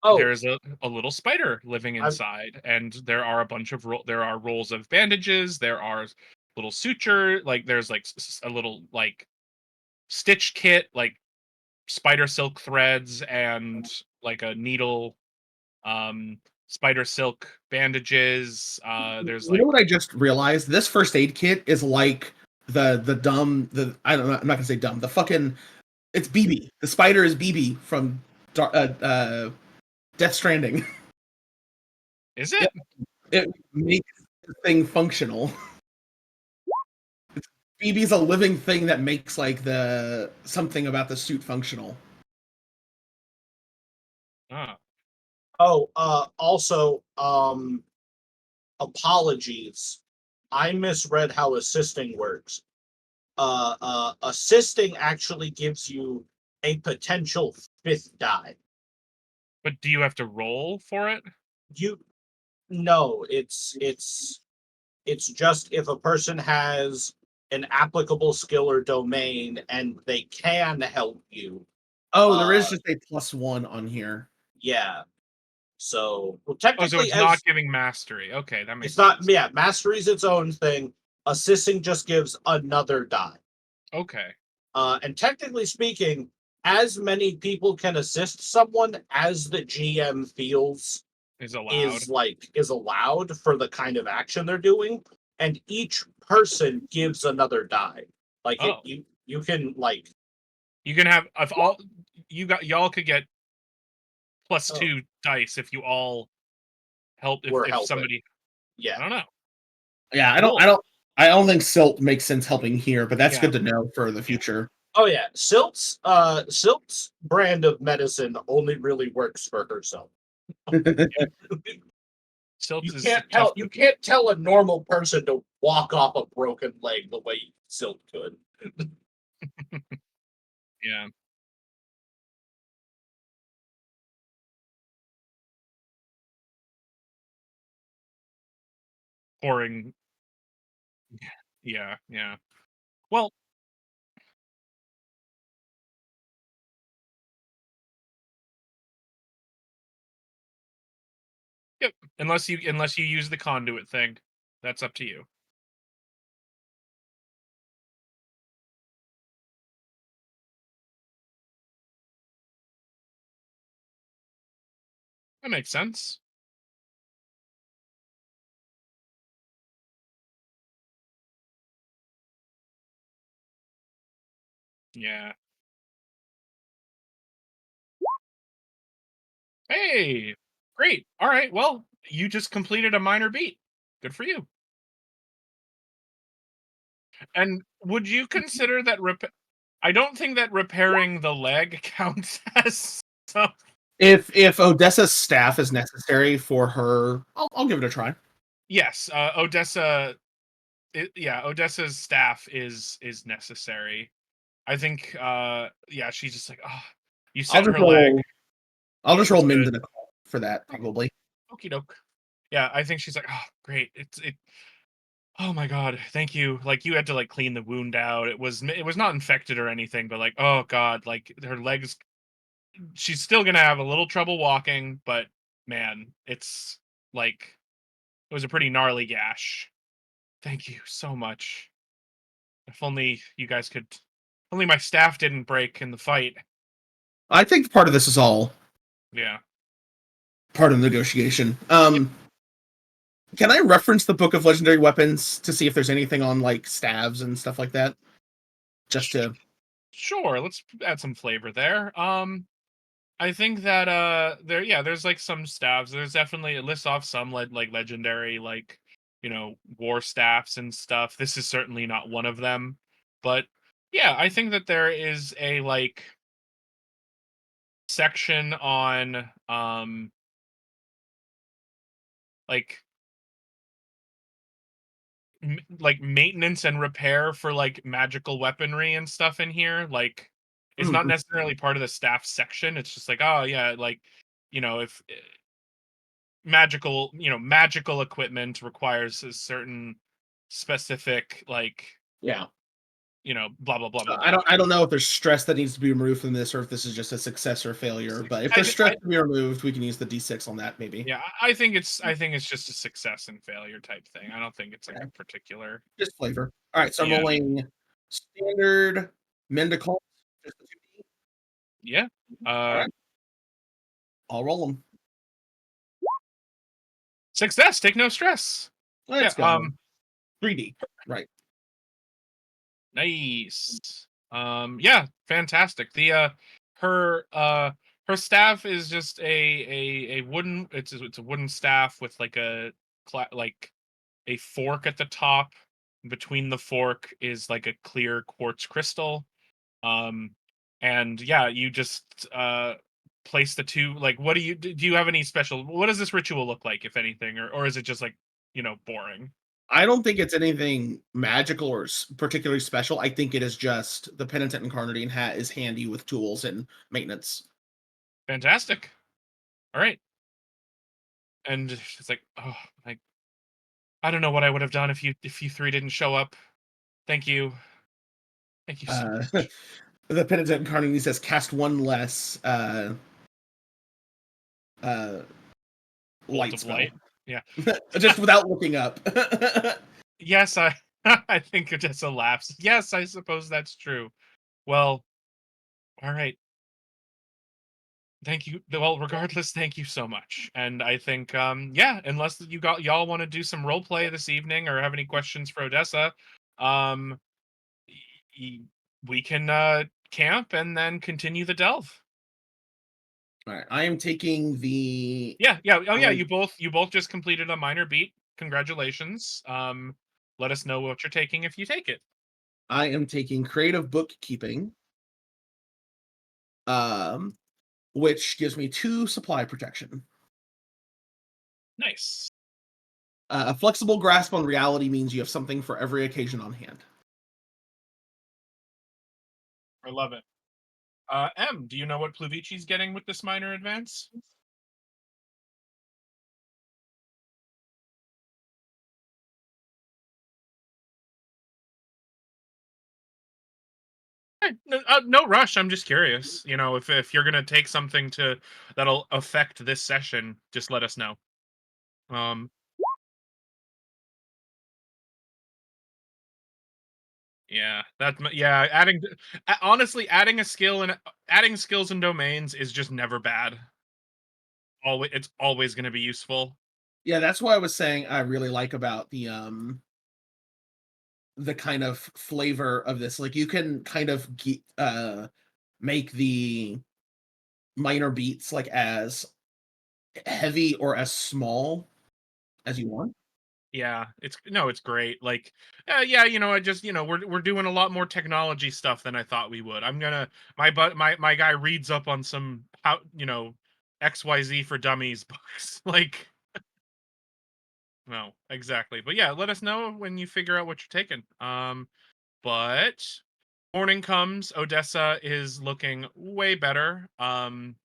Oh, there's a little spider living I'm inside, and there are a bunch of there are rolls of bandages, there are little suture, like there's like a little like stitch kit, like spider silk threads and like a needle, um spider silk bandages. There's You know like what I just realized? This first aid kit is like the dumb the I don't know. I'm not gonna say dumb. The fucking it's BB. The spider is BB from Death Stranding. is It, it? it makes the thing functional. BB's a living thing that makes like the something about the suit functional. Ah. also, apologies. I misread how assisting works. Assisting actually gives you a potential fifth die. But do you have to roll for it? You no, it's just if a person has an applicable skill or domain and they can help you. Oh, there is Uh, just a +1 on here. yeah. So, well, Oh, so technically, it's not as giving mastery. Okay, that makes it's not, sense. yeah, mastery's its own thing. Assisting just gives another die. Okay. And technically speaking, as many people can assist someone as the GM feels Is allowed. is allowed for the kind of action they're doing, and each person gives another die. Like Oh. you can like You can have if all y'all could get oh, +2 dice if you all help we're if helping. somebody Yeah. I don't know. Yeah, Cool. I don't think Silt makes sense helping here, but that's Yeah. good to know for the future. Oh yeah. Silt's brand of medicine only really works for herself. Silt is tough. You can't tell a normal person to walk off a broken leg the way Silt could. Yeah. Pouring. Yeah. Well, yep. Unless you use the conduit thing. That's up to you. That makes sense. Yeah. Hey, great. All right. Well, you just completed a minor beat. Good for you. And would you consider that I don't think that repairing the leg counts as stuff. If Odessa's staff is necessary for her, I'll give it a try. Yes, Odessa's staff is necessary. I think yeah, she's just like, oh, you I'll set just her leg. roll. I'll just roll It's Mend good. and a call for that probably. Okie doke. Yeah, I think she's like, "Oh, great. Oh my god, thank you." Like, you had to, like, clean the wound out. It was not infected or anything, but, like, oh god, like, her legs she's still gonna have a little trouble walking, but man, it's like it was a pretty gnarly gash. Thank you so much. If only you guys could only my staff didn't break in the fight. I think part of this is all Yeah. part of the negotiation. Can I reference the Book of Legendary Weapons to see if there's anything on like staves and stuff like that? Just to Sure, let's add some flavor there. I think that there's like some staffs. There's definitely it lists off some like legendary like war staffs and stuff. This is certainly not one of them, but yeah, I think that there is a like section on like like maintenance and repair for like magical weaponry and stuff in here. Like it's not Mhm. necessarily part of the staff section. It's just like, oh yeah, like if magical equipment requires a certain specific like Yeah. blah blah blah So blah I blah. don't know if there's stress that needs to be removed from this or if this is just a success or failure. But if I, there's th- stress I to be removed, we can use the D6 on that maybe. yeah, I think it's just a success and failure type thing. I don't think it's like Okay. a particular. Just flavor. All right, so I'm Yeah, rolling standard Mendicant. Just the 2D. yeah. All uh right, I'll roll them. Success, take no stress. Yeah. Let's go. 3D. Right. Nice. Yeah, fantastic. Her her staff is just a wooden it's a wooden staff with like like a fork at the top. Between the fork is like a clear quartz crystal. Um and yeah, you just place the two like do you have any special what does this ritual look like if anything or is it just like, boring? I don't think it's anything magical or particularly special. I think it is just the Penitent Incarnadine hat is handy with tools and maintenance. Fantastic. All right. And it's like, oh, like I don't know what I would have done if you three didn't show up. Thank you. Thank you so Uh, much. the Penitent Incarnadine says cast one less uh, Bolt light of spell, light. Yeah. just without looking up. Yes, I I think it just a lapse. Yes, I suppose that's true. Well, all right. Thank you. Well, regardless, thank you so much. And I think yeah, unless y'all want to do some role play this evening or have any questions for Odessa, um y- y- we can camp and then continue the delve. All right, I am taking the. Yeah, yeah. Oh, yeah. I, You both just completed a minor beat. Congratulations. Let us know what you're taking if you take it. I am taking creative bookkeeping, um, which gives me 2 supply protection. Nice. A flexible grasp on reality means you have something for every occasion on hand. I love it. M, do you know what Pluvici's getting with this minor advance? No rush. I'm just curious. If you're gonna take something that'll affect this session, just let us know. Um, yeah, yeah. Honestly, adding skills and domains is just never bad. Always, it's always gonna be useful. Yeah, that's what I was saying I really like about the kind of flavor of this. Like you can kind of make the minor beats like as heavy or as small as you want. Yeah, it's great. Like, yeah, I just we're doing a lot more technology stuff than I thought we would. I'm gonna my guy reads up on some how XYZ for Dummies books. Like, no, exactly. But yeah, let us know when you figure out what you're taking. But morning comes. Odessa is looking way better. And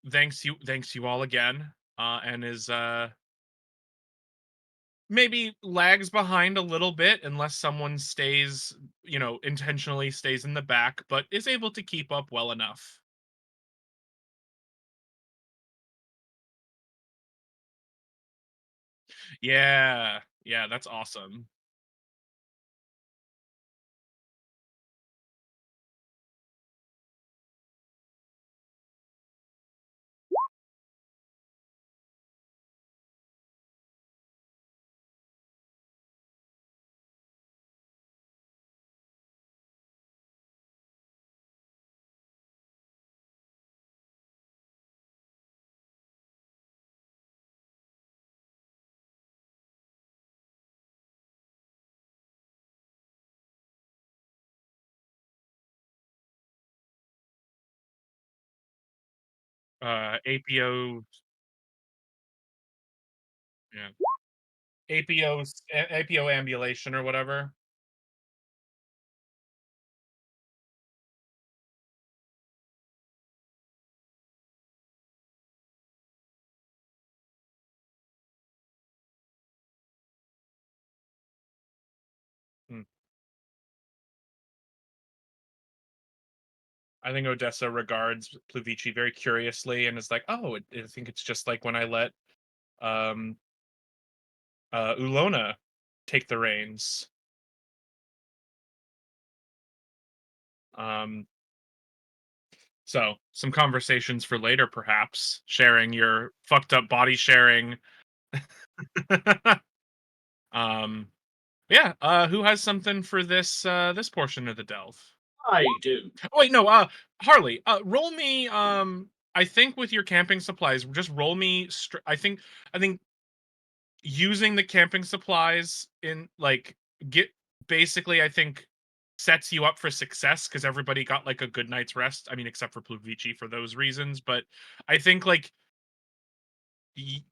thanks you all again, and is maybe lags behind a little bit unless someone stays, intentionally stays in the back, but is able to keep up well enough. Yeah, yeah, that's awesome. APO, yeah, APO ambulation or whatever. Hmm. I think Odessa regards Pluvici very curiously and is like, "Oh, I think it's just like when I let um Ulona take the reins." Um, so some conversations for later, perhaps sharing your fucked up body sharing. um, yeah. Who has something for this portion of the delve? I do. Oh, wait, no. Harley. Roll me. I think with your camping supplies, just roll me. I think using the camping supplies in like get basically I think sets you up for success because everybody got like a good night's rest. I mean, except for Pluvici for those reasons, but I think like y-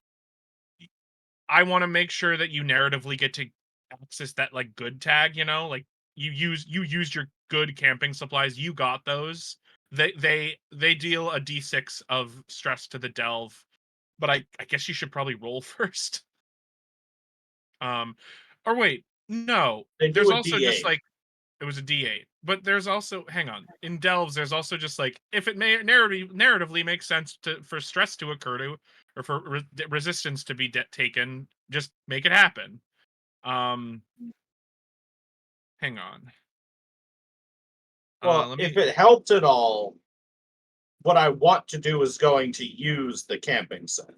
I want to make sure that you narratively get to access that like good tag, like you used your good camping supplies, you got those. They deal a d6 of stress to the delve, but I guess you should probably roll first. Um, or wait, no. They do There's a also just D8. like it was a D8, but there's also hang on in delves. There's also just like if it may narratively makes sense for stress to occur to or for resistance to be taken, just make it happen. Um, hang on. Well, Let if me. it helped at all, what I want to do is going to use the camping set.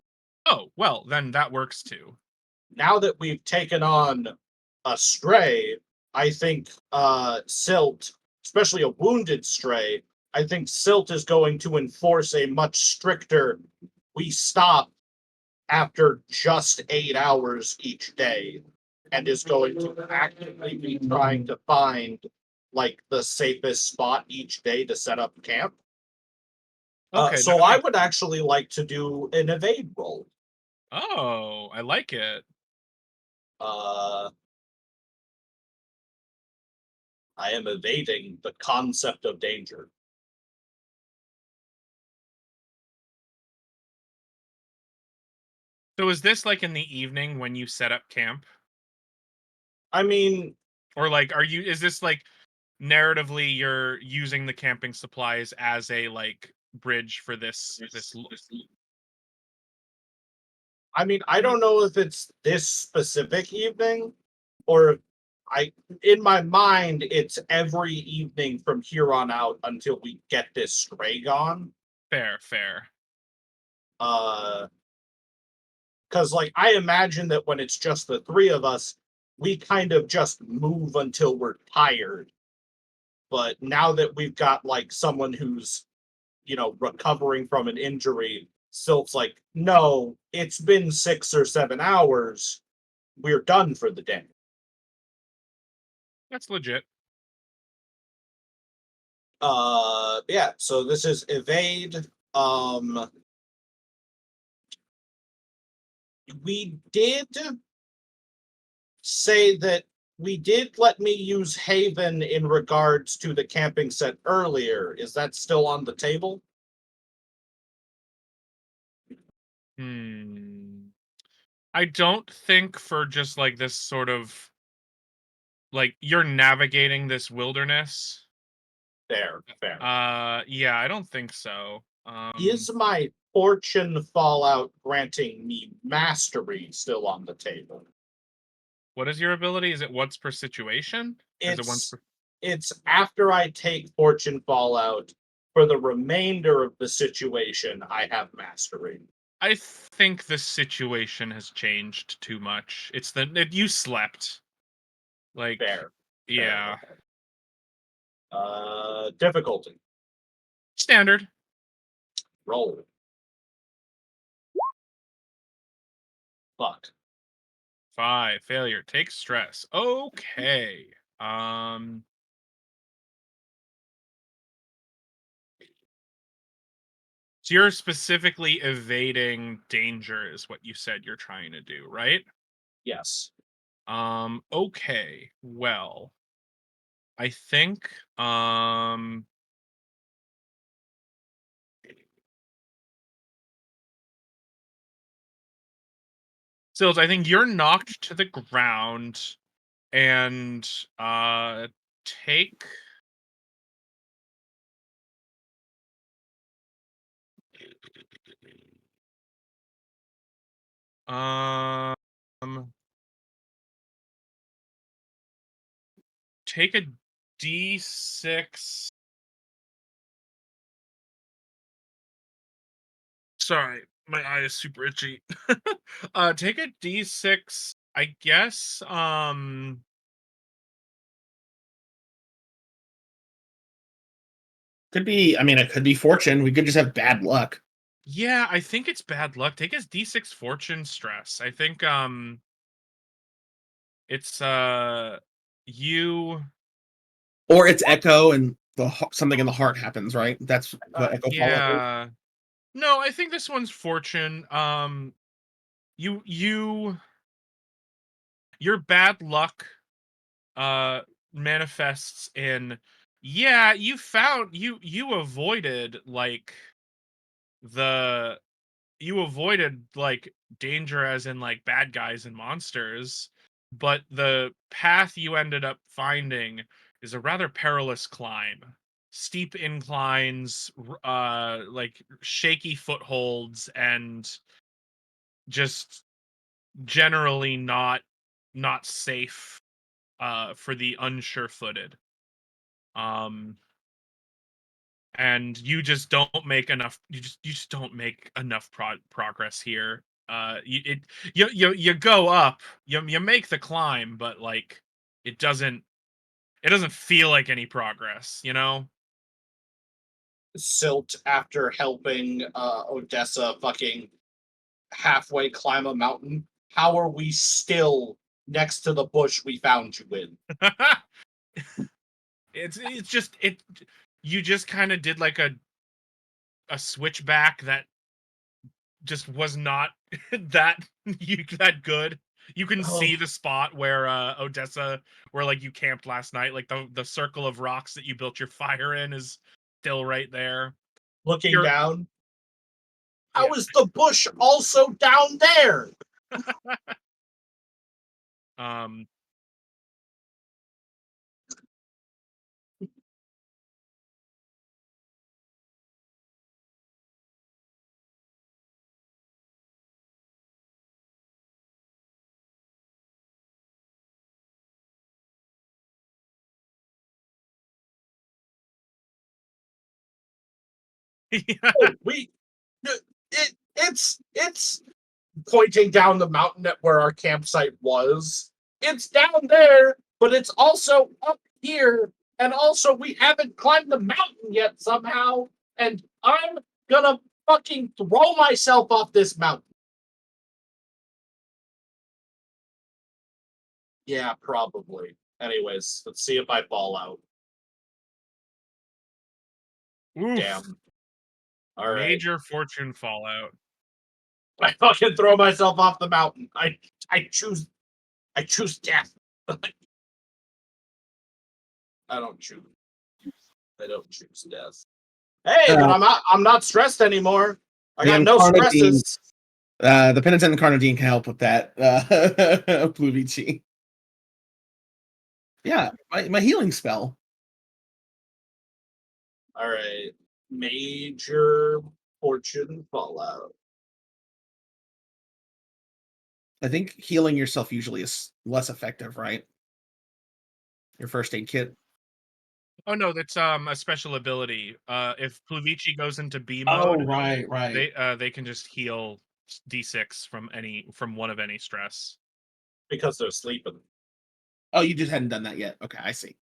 Oh well, then that works too. Now that we've taken on a stray, I think Silt, especially a wounded stray, I think Silt is going to enforce a much stricter we stop after just 8 hours each day and is going to actively be trying to find like the safest spot each day to set up camp. Okay, So that I makes. would actually like to do an evade roll. Oh, I like it. Uh, I am evading the concept of danger. So is this like in the evening when you set up camp, I mean, or like are you? Is this like narratively you're using the camping supplies as a like bridge for this. I don't know if it's this specific evening or if I in my mind it's every evening from here on out until we get this stray gone. Fair. Uh because like I imagine that when it's just the three of us, we kind of just move until we're tired. But now that we've got like someone who's, recovering from an injury, Silt's like, no, it's been 6 or 7 hours. We're done for the day. That's legit. Yeah, so this is evade. We did say that we did let me use Haven in regards to the camping set earlier. Is that still on the table? I don't think for just like this sort of like you're navigating this wilderness. Fair. Yeah, I don't think so. Is my fortune fallout granting me mastery still on the table? What is your ability? Is it once per situation? Or is it once It's per... it's after I take fortune fallout for the remainder of the situation, I have mastery. I think the situation has changed too much. It's you slept. Like, Fair. yeah. Difficulty. Standard. Roll. Fuck. 5. Failure. Take stress. Okay. So you're specifically evading danger is what you said you're trying to do, right? Yes. Okay. Well, I think Sills, I think you're knocked to the ground and take um take a D6. Sorry, my eye is super itchy. Take a D6, I guess. Could be. I mean, it could be fortune. We could just have bad luck. Yeah, I think it's bad luck. Take his D6 fortune stress. I think it's you Or it's echo and something in the heart happens, right? That's what echo fallout is. yeah. No, I think this one's fortune. You your bad luck manifests in, yeah, you avoided like the you avoided like danger as in like bad guys and monsters, but the path you ended up finding is a rather perilous climb. Steep inclines, like shaky footholds, and just generally not safe for the unsure-footed. And you just don't make enough. You just don't make enough progress here. You go up, you make the climb, but like it doesn't feel like any progress. You know. Silt, after helping Odessa fucking halfway climb a mountain, how are we still next to the bush we found you in? It's just it. You just kind of did like a switchback that just was not that good. You can see the spot where Odessa, where like you camped last night, like the circle of rocks that you built your fire in is still right there. Looking You're down, yeah. how is the bush also down there? um yeah. Oh, it's pointing down the mountain at where our campsite was. It's down there, but it's also up here, and also we haven't climbed the mountain yet somehow, and I'm gonna fucking throw myself off this mountain. Yeah, probably. Anyways, let's see if I fall out. Oof. Damn. All right. Major fortune fallout. I fucking throw myself off the mountain. I choose death. I don't choose death. Hey, but I'm not stressed anymore. I got no Carnegie- stresses. The Penitent Carnadine can help with that. Pluvici. Yeah, my healing spell. All right. Major fortune fallout. I think healing yourself usually is less effective, right? Your first aid kit. Oh no, that's a special ability. If Pluvici goes into B Oh, mode, right. they can just heal D6 from one of any stress. Because they're sleeping. Oh, you just hadn't done that yet. Okay, I see.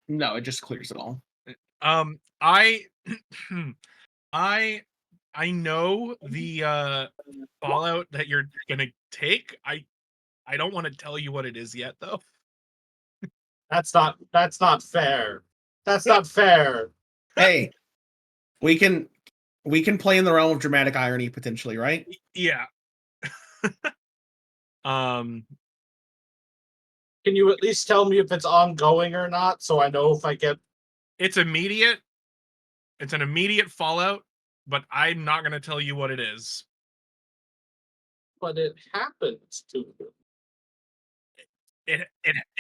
No, it just clears it all. I I I know the fallout that you're gonna take. I don't want to tell you what it is yet though. That's not fair. That's not fair. Hey, we can play in the realm of dramatic irony potentially, right? Yeah. um Can you at least tell me if it's ongoing or not so I know if I get it's immediate. It's an immediate fallout, but I'm not going to tell you what it is. but it happens to you?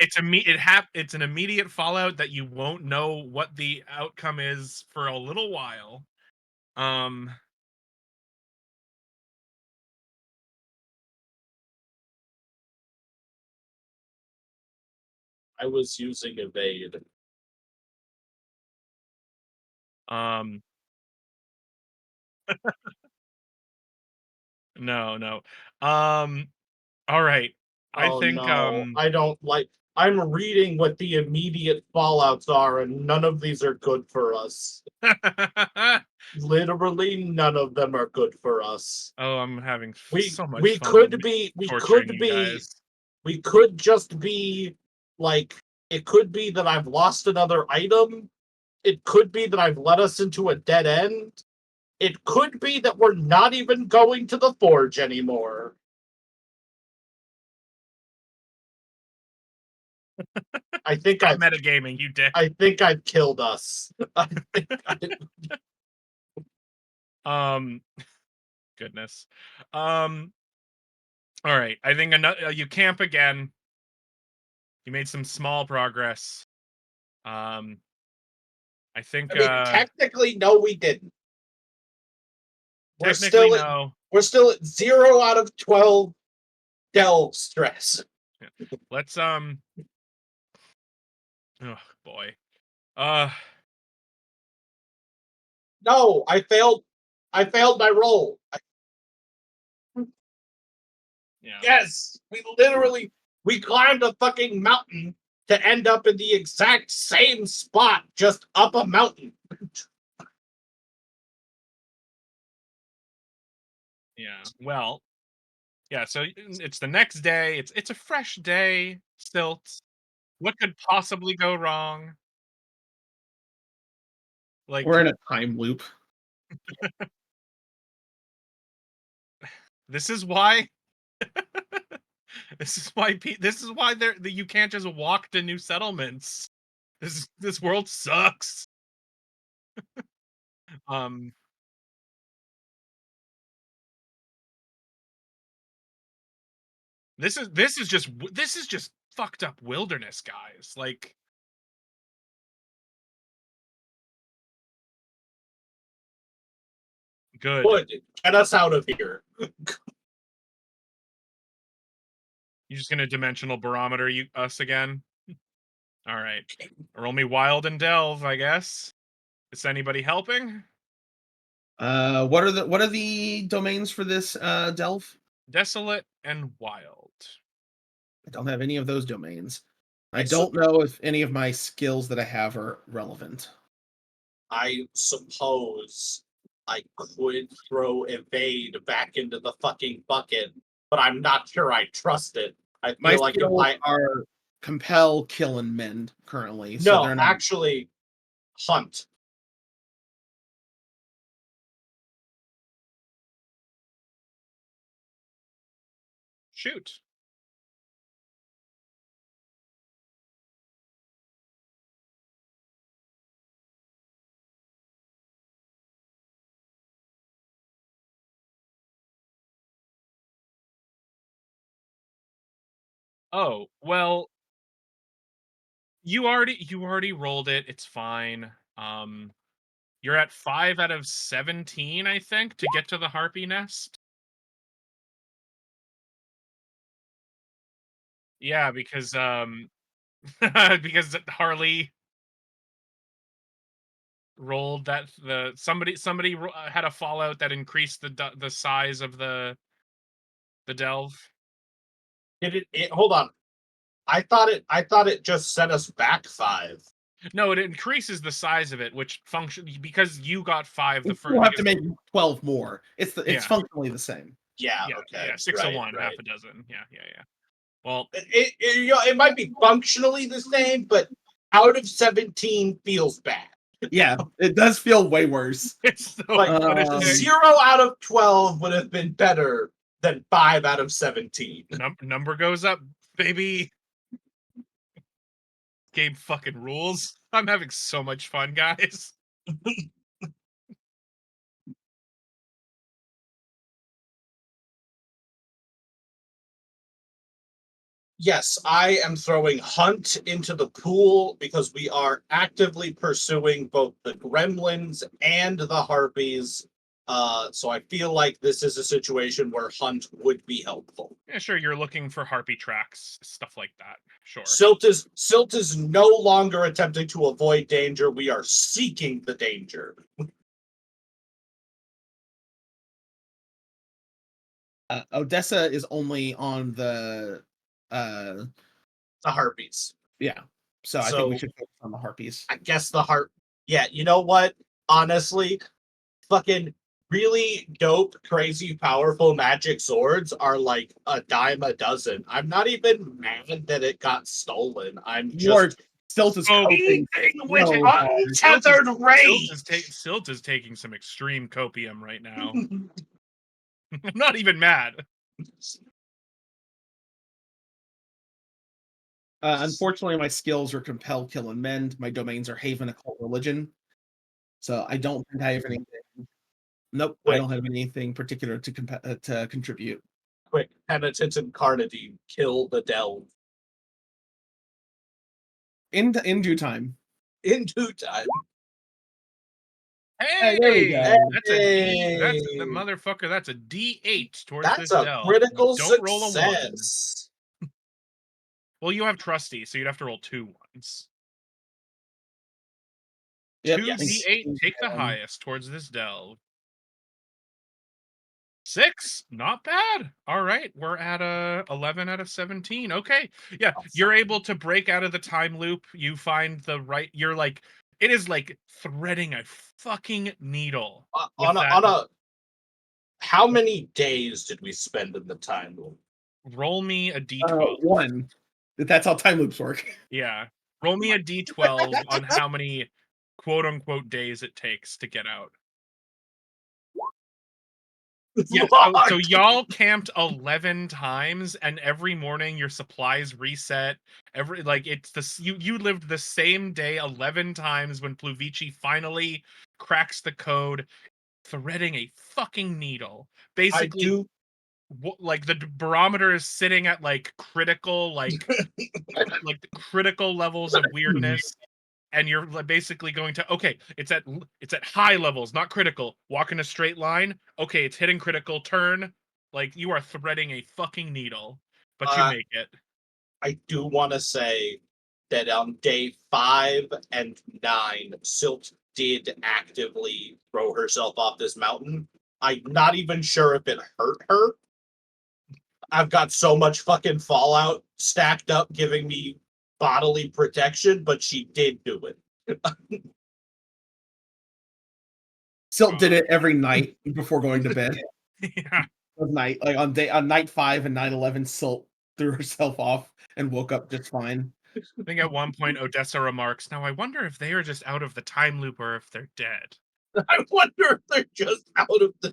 It's an immediate fallout that you won't know what the outcome is for a little while. I was using evade. Um no. All right. I Oh think no, I don't like. I'm reading what the immediate fallouts are, and none of these are good for us. Literally, none of them are good for us. Oh, I'm having We so much we fun could be we torturing could you be guys. we could just be like it could be that I've lost another item. It could be that I've led us into a dead end. It could be that we're not even going to the forge anymore. I think Stop I've metagaming, you dick. I think I've killed us. I think Um goodness. Um all right. I think you camp again. You made some small progress. Um I think technically, no, we didn't. We're technically still at, no. we're still at 0 out of 12 delve stress. Yeah. Let's oh boy. Uh No, I failed. I failed my roll. yeah. Yes, we climbed a fucking mountain to end up in the exact same spot, just up a mountain. Yeah. Well, yeah, so it's the next day. It's a fresh day, Stilt. What could possibly go wrong? We're Like in a time loop. this is why this is why you can't just walk to new settlements. This world sucks. Um this is just fucked up wilderness, guys. Like good. Good. Get us out of here. You just gonna dimensional barometer us again? All right. Roll me wild and delve, I guess. Is anybody helping? What are the domains for this delve? Desolate and wild. I don't have any of those domains. I I don't know if any of my skills that I have are relevant. I suppose I could throw evade back into the fucking bucket, but I'm not sure I trust it. I My feel like if skills I are compel, kill, and mend currently, so no, they're not. actually hunt. Shoot. Oh, well, you already rolled it. It's fine. You're at 5 out of 17, I think, to get to the harpy nest. Yeah, because because Harley rolled that the somebody had a fallout that increased the size of the delve. Hold on. I thought it just set us back 5. No, it increases the size of it, which function because you got 5 the We first still have to because make 12 more. It's yeah, functionally the same. Yeah, yeah, okay. yeah, 6 of Right, one, half right. a dozen. Yeah, yeah, yeah. Well, It might be functionally the same, but out of 17 feels bad. Yeah, it does feel way worse. it's so Like punishing. 0 out of 12 would have been better than 5 out of 17. Number goes up, baby. Game fucking rules. I'm having so much fun, guys. Yes, I am throwing Hunt into the pool because we are actively pursuing both the gremlins and the harpies. So I feel like this is a situation where Hunt would be helpful. Yeah, sure. You're looking for harpy tracks, stuff like that. Sure. Silt is no longer attempting to avoid danger. We are seeking the danger. Odessa is only on the The harpies. yeah. So I think we So should focus on the harpies. I guess the heart. Yeah, you know what? Honestly, fucking really dope, crazy, powerful magic swords are like a dime a dozen. I'm not even mad that it got stolen. I'm You are just Stilt is Oh, coping with so hard. untethered rage. Silt is taking some extreme copium right now. I'm not even mad. Unfortunately, my skills are compel, kill, and mend. My domains are haven, occult, religion. So I don't think I have anything. Nope, I Quick, don't have anything particular to contribute. quick, penitence and carnity, kill the delve In due time. in due time. Hey, There we go. that's a D. That's the Hey, motherfucker. That's a D8 towards that's this a delve. critical Don't roll a 1. success. Well, you have trusty, so you'd have to roll 2 1s. Yep. 2d8, take the highest towards this delve. 6, not bad. All right, we're at 11 out of 17. Okay, yeah, you're able to break out of the time loop. You find the right. You're like, it is like threading a fucking needle with On a, that. on a, how many days did we spend in the time loop? Roll me a d12. One. That's how time loops work. Yeah, roll me a d12 on how many quote unquote days it takes to get out. Yeah, so y'all camped 11 times, and every morning your supplies reset. Every like it's the you lived the same day 11 times when Pluvici finally cracks the code, threading a fucking needle. I Basically, do. like the barometer is sitting at like critical, like the critical levels of weirdness, and you're basically going to it's at high levels, not critical. Walk in a straight line. Okay, it's hitting critical. Turn. Like you are threading a fucking needle, but you Uh, make it. I do want to say that on day 5 and 9, Silt did actively throw herself off this mountain. I'm not even sure if it hurt her. I've got so much fucking fallout stacked up giving me bodily protection, but she did do it. Silt did it every night before going to bed. Yeah. Night, like on night 5 and night 11, Silt threw herself off and woke up just fine. I think at one point Odessa remarks, "Now I wonder if they are just out of the time loop or if they're dead." I wonder if they're just out of the.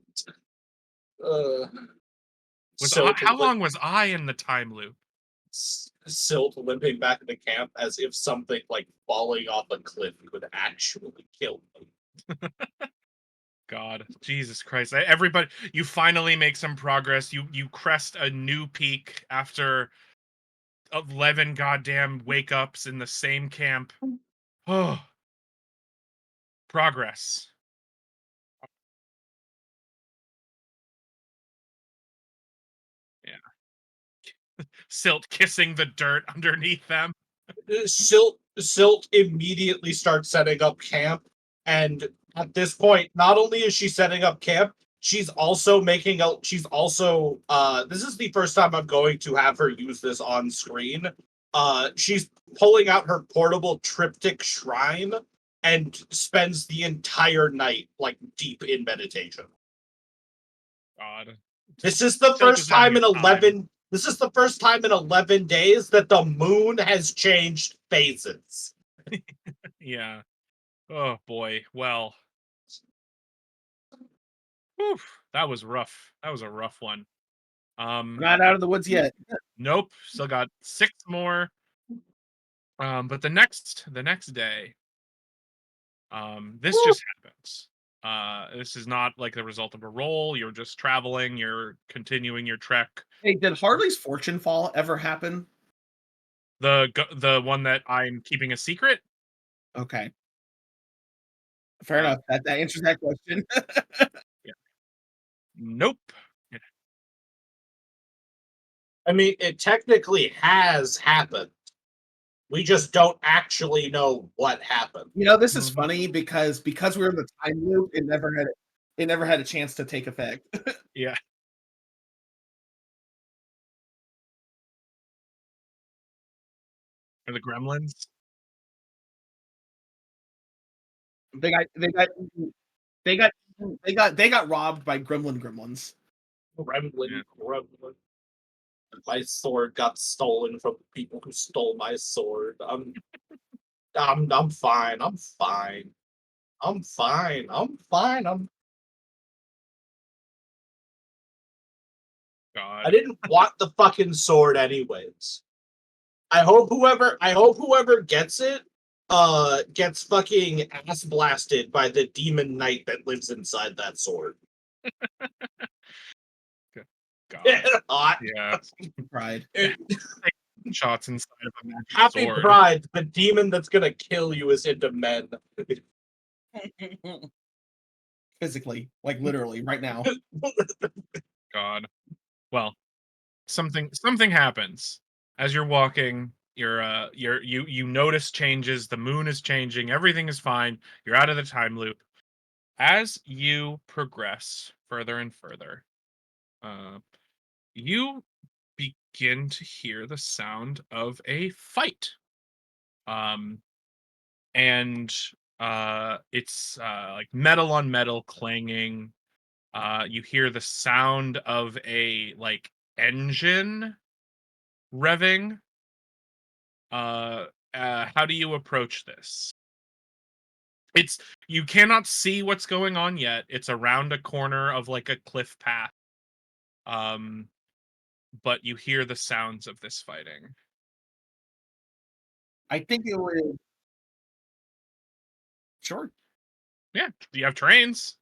Silt, How long was I in the time loop? Silt limping back into camp as if something like falling off a cliff could actually kill them. God, Jesus Christ! Everybody, you finally make some progress. You crest a new peak after 11 goddamn wake ups in the same camp. Oh, progress. Yeah. Silt kissing the dirt underneath them. Silt immediately starts setting up camp, and at this point, not only is she setting up camp, she's also making a. She's also. This is the first time I'm going to have her use this on screen. She's pulling out her portable triptych shrine and spends the entire night like deep in meditation. God. This is the Silt first is having time in a time. 11. This is the first time in 11 days that the moon has changed phases. Yeah. Oh boy. Well. Whew, that was rough. That was a rough one. Not out of the woods yet. Nope. Still got 6 more. But the next day, this Woo. just happens. This is not like the result of a roll. You're just traveling. You're continuing your trek. Hey, did Harley's fortune fall ever happen? The one that I'm keeping a secret. Okay. Fair enough. That answers that question. Yeah. Nope. I mean, it technically has happened. We just don't actually know what happened. This is Mhm. funny because we're in the time loop, it never had a chance to take effect. Yeah. Or the gremlins. They got they got they got they got robbed by gremlins. Gremlin, Yeah. gremlin. My sword got stolen from the people who stole my sword. I'm fine. I'm fine. I'm fine. I'm fine. I God. didn't want the fucking sword anyways. I hope whoever gets it gets fucking ass blasted by the demon knight that lives inside that sword. God. Hot. Yeah. Pride. Shots inside of a magic Happy sword. Pride, the demon that's gonna kill you is into men. Physically, like literally, right now. God. Well, something happens as you're walking. You notice changes. The moon is changing. Everything is fine. You're out of the time loop. As you progress further and further, uh, you begin to hear the sound of a fight. Um, and it's like metal on metal clanging. You hear the sound of a like engine revving. Uh, how do you approach this? It's you cannot see what's going on yet. It's around a corner of like a cliff path. Um, but you hear the sounds of this fighting. I think it was sure. Yeah, you have trains.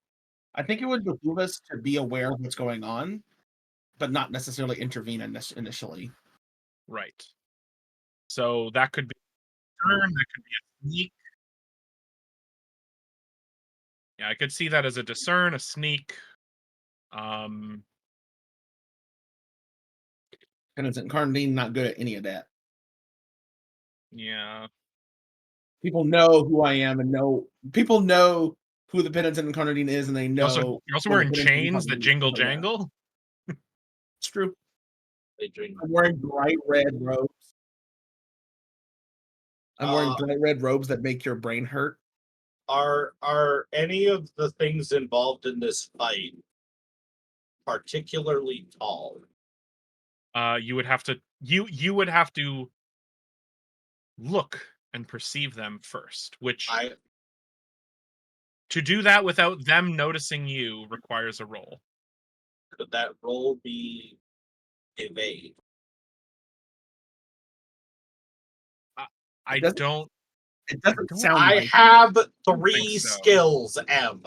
I think it would behoove us to be aware of what's going on, but not necessarily intervene initially. Right. So that could be a turn, that could be a sneak. Yeah, I could see that as a discern, a sneak. Um, Penitent Carnadine not good at any of that. yeah. People know who I am and people know who the Penitent Carnadine is, and they You're also know you're also when the wearing Penitent chains that Incarnadine jingle is aware. jangle. It's true. They drink. I'm wearing bright red robes. I'm wearing bright red robes that make your brain hurt. Are any of the things involved in this fight particularly tall? You would have to you would have to look and perceive them first, which I to do that without them noticing you requires a roll. could that roll be evade? I doesn't- don't It doesn't don't- sound I like have think 3 so. skills, M.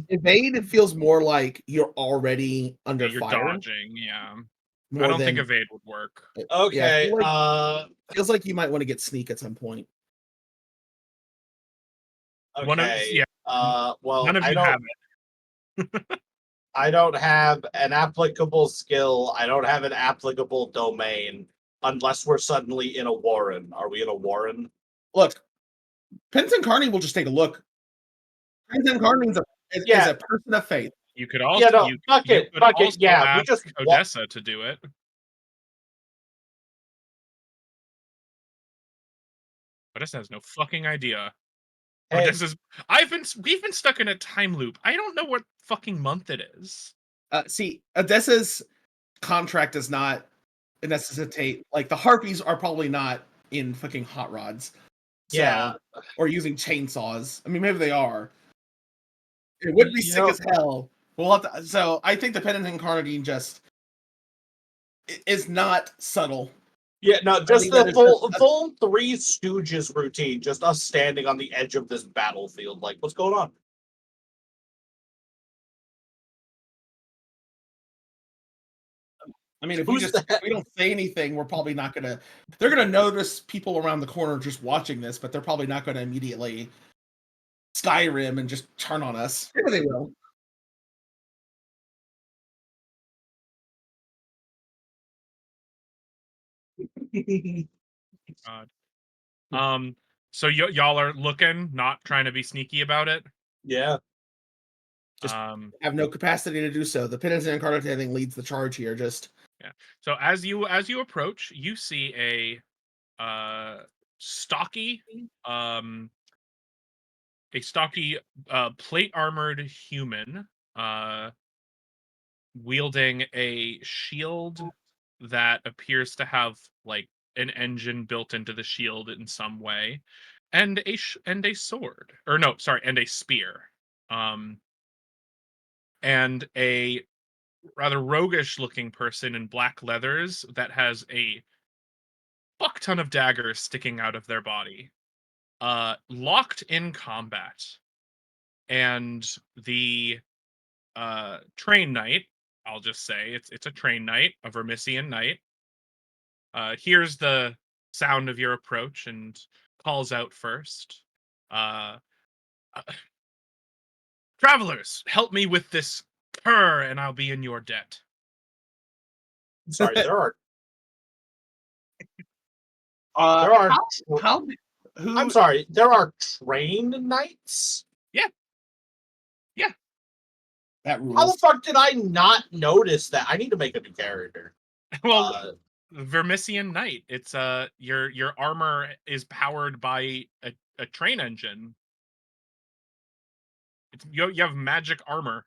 Evade, it feels more like you're already under You're fire. dodging, yeah. I More don't think than evade would work. yeah, Okay. feels like you might want to get sneak at some point. One of Okay. yeah, Well, none of you have it. I don't have an applicable skill. I don't have an applicable domain unless we're suddenly in a warren. Are we in a warren? Look, Pennington Carney will just take a look. Pennington Carney is Yeah. a person of faith. You could also Yeah, no, you fuck you it, could fuck it. also Yeah, we ask just Odessa to do it. Odessa has no fucking idea. Hey, Odessa's we've been stuck in a time loop. I don't know what fucking month it is. See, Odessa's contract does not necessitate, like, the Harpies are probably not in fucking hot rods. So, yeah. or using chainsaws. I mean, maybe they are. It would be You sick know- as hell. We'll have to, so I think the Pennington Carnadine just is not subtle. Yeah, no, just think the that is full Three Stooges routine, just us standing on the edge of this battlefield. Like, what's going on? I mean, if Who's that? if we don't say anything, we're probably not gonna. They're gonna notice people around the corner just watching this, but they're probably not gonna immediately Skyrim and just turn on us. Maybe they will. God. So y'all are looking, not trying to be sneaky about it. Yeah. Just Um, have no capacity to do so. The Pennington Carnadine thing leads the charge here. Just so as you approach, you see a stocky plate armored human wielding a shield that appears to have like an engine built into the shield in some way, and a sword, or no, sorry, and a spear, and a rather roguish looking person in black leathers that has a fuck ton of daggers sticking out of their body, locked in combat. And the train knight, I'll just say it's a train knight, a Vermissian knight, hears the sound of your approach and calls out first. Uh, uh, Travelers, help me with this cur, and I'll be in your debt. Sorry, there are how, how who? I'm sorry, there are train knights? That How the rules. fuck did I not notice that? I need to make a new character. Well, Vermissian knight. It's your armor is powered by a train engine. You have magic armor.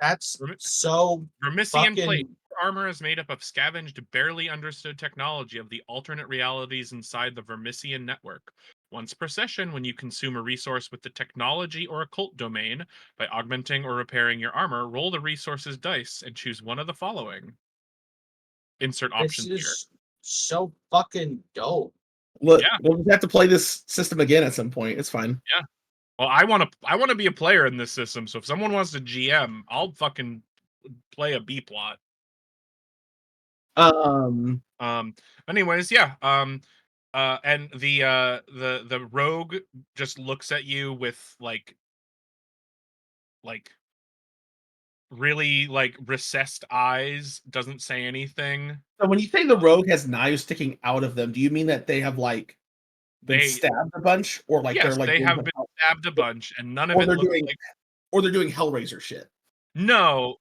That's Vermi- so Vermissian plate. fucking Armor is made up of scavenged, barely understood technology of the alternate realities inside the Vermissian network. Once per session, when you consume a resource with the technology or occult domain, by augmenting or repairing your armor, roll the resource's dice and choose one of the following. Insert this option here. is so fucking dope. Look, Yeah. we'll just have to play this system again at some point. It's fine. Well, I want to be a player in this system, so if someone wants to GM, I'll fucking play a B plot. Anyways, yeah. And the rogue just looks at you with like really like recessed eyes, doesn't say anything. So when you say the rogue has knives sticking out of them, do you mean that they have like been They stabbed a bunch, or like yes, they're like they doing have some been hell- stabbed a bunch, and none of or it they're looks doing like or they're doing Hellraiser shit? no.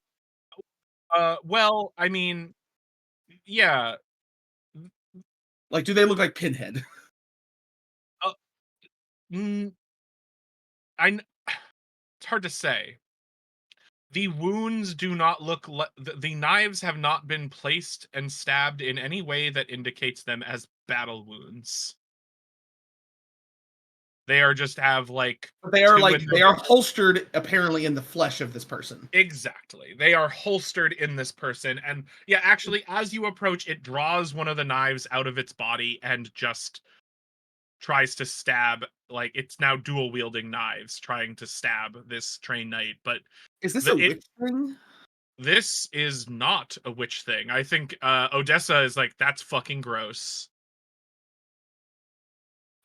Well, I mean, yeah. Like, do they look like Pinhead? Mm, it's hard to say. The wounds do not look like the knives have not been placed and stabbed in any way that indicates them as battle wounds. They are just have like But they are two like in they their- are holstered apparently in the flesh of this person. exactly. They are holstered in this person, and yeah, actually, as you approach, it draws one of the knives out of its body and just tries to stab, like it's now dual wielding knives trying to stab this train knight, but Is this the, a witch thing? this is not a witch thing. I think Odessa is like, that's fucking gross.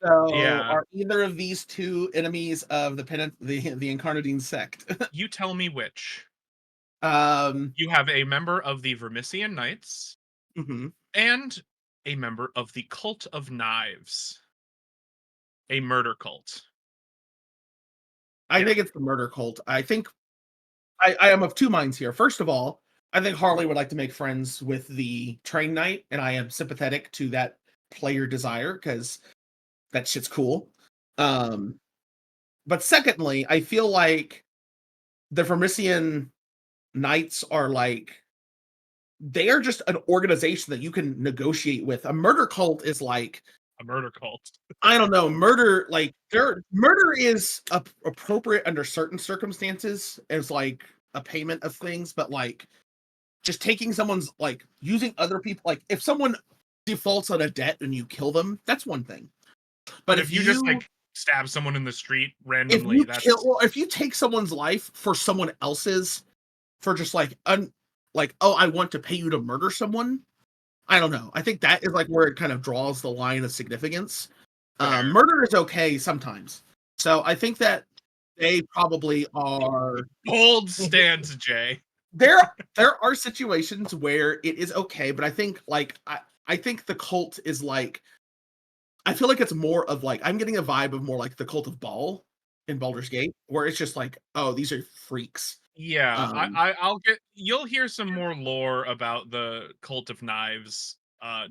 So, Yeah. are either of these two enemies of the Incarnadine sect? You tell me which. um, You have a member of the Vermissian Knights mhm. and a member of the Cult of Knives, a murder cult. I think it's the murder cult. I think I am of two minds here. First of all, I think Harley would like to make friends with the train knight, and I am sympathetic to that player desire because that shit's cool. But secondly, I feel like the Vermissian Knights are like they are just an organization that you can negotiate with. A murder cult is like A murder cult. I don't know, murder like murder is appropriate under certain circumstances as like a payment of things, but like just taking someone's like using other people like if someone defaults on a debt and you kill them, that's one thing. But if you just like stab someone in the street randomly, that's if you take someone's life for someone else's for just like oh I want to pay you to murder someone, I don't know. I think that is like where it kind of draws the line of significance. fair. Murder is okay sometimes. So I think that they probably are Bold stance, Jay. there are situations where it is okay, but I think like I think the cult is like I feel like it's more of like I'm getting a vibe of more like the cult of Baal in Baldur's Gate, where it's just like, oh, these are freaks. Yeah, I'll get. You'll hear some more lore about the Cult of Knives,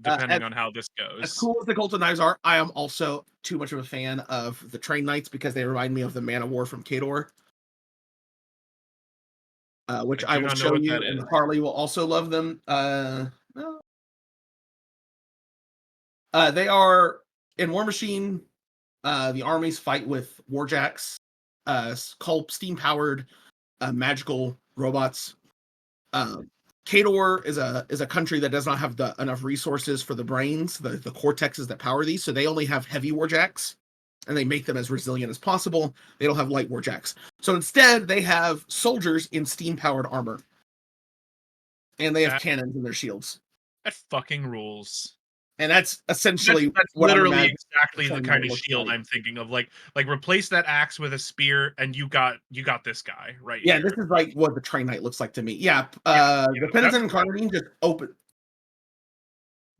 depending on how this goes. As cool as the Cult of Knives are, I am also too much of a fan of the Train Knights because they remind me of the Man of War from Khador, which I will show you, and Harley will also love them. They are in War Machine. The armies fight with warjacks, called steam-powered magical robots. Khador is a country that does not have enough resources for the brains, the cortexes that power these, so they only have heavy warjacks, and they make them as resilient as possible. They don't have light warjacks. So instead, they have soldiers in steam-powered armor. And they have cannons in their shields. That fucking rules. And that's essentially that's literally exactly the kind of shield I'm thinking of. Like replace that axe with a spear, and you got this guy right. Yeah, here. This is like what the Train Knight looks like to me. Yeah, the Penitent Incarnadine just open.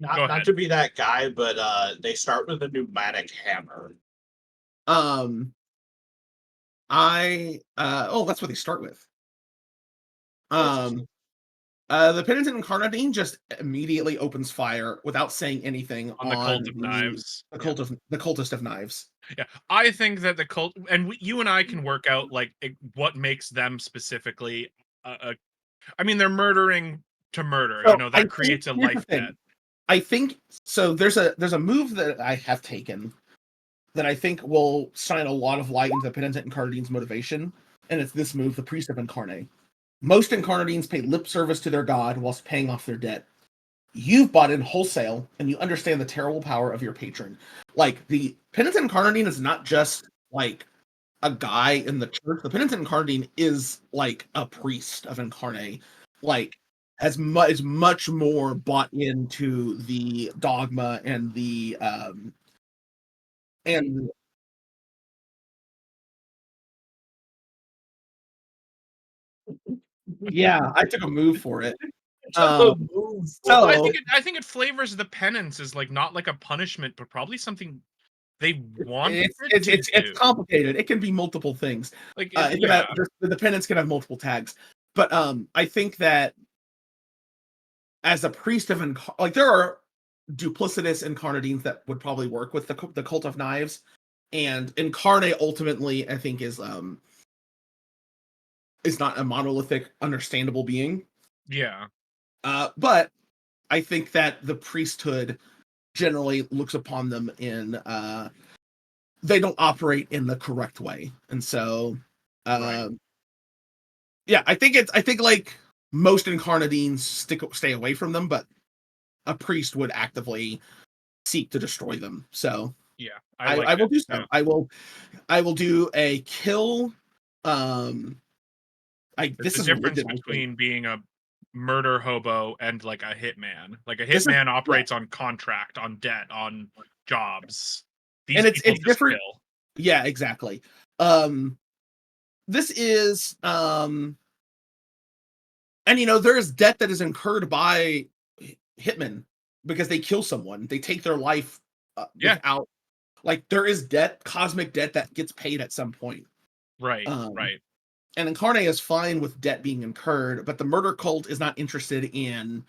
Not to be that guy, but they start with a pneumatic hammer. Oh, that's what they start with. The Penitent Incarnadine just immediately opens fire without saying anything on the Cult of Knives. The Cultist of Knives. Yeah, I think that the cult, and you and I can work out like what makes them specifically. I mean, they're murdering to murder. So that creates a life debt. I think so. There's a move that I have taken that I think will shine a lot of light into the Penitent Incarnadine's motivation, and it's this move, the Priest of Incarnate. Most Incarnadines pay lip service to their god whilst paying off their debt. You've bought in wholesale, and you understand the terrible power of your patron. Like, the Penitent Incarnadine is not just, like, a guy in the church. The Penitent Incarnadine is, like, a priest of Incarnate. Like, is much more bought into the dogma and the, yeah, I took a move for it. So I think it flavors the penance as like not like a punishment, but probably something they want. It's complicated. It can be multiple things. Like the penance can have multiple tags, but I think that as a priest of like there are duplicitous Incarnadines that would probably work with the Cult of Knives, and Incarnate ultimately I think is not a monolithic, understandable being. Yeah. But I think that the priesthood generally looks upon them in they don't operate in the correct way. And so yeah, I think like most Incarnadines stay away from them, but a priest would actively seek to destroy them. So Yeah, I will it. do so. Yeah. I will do a kill. There's This a is difference religion, I think. between being a murder hobo and like a hitman. Like a This is hitman yeah, operates on contract, on debt, on jobs. These and people it's just different. kill. Yeah, exactly. Um, this is and there is debt that is incurred by hitmen because they kill someone, they take their life Yeah, without like there is debt, cosmic debt that gets paid at some point. right, Um, right. and Incarnate is fine with debt being incurred, but the murder cult is not interested in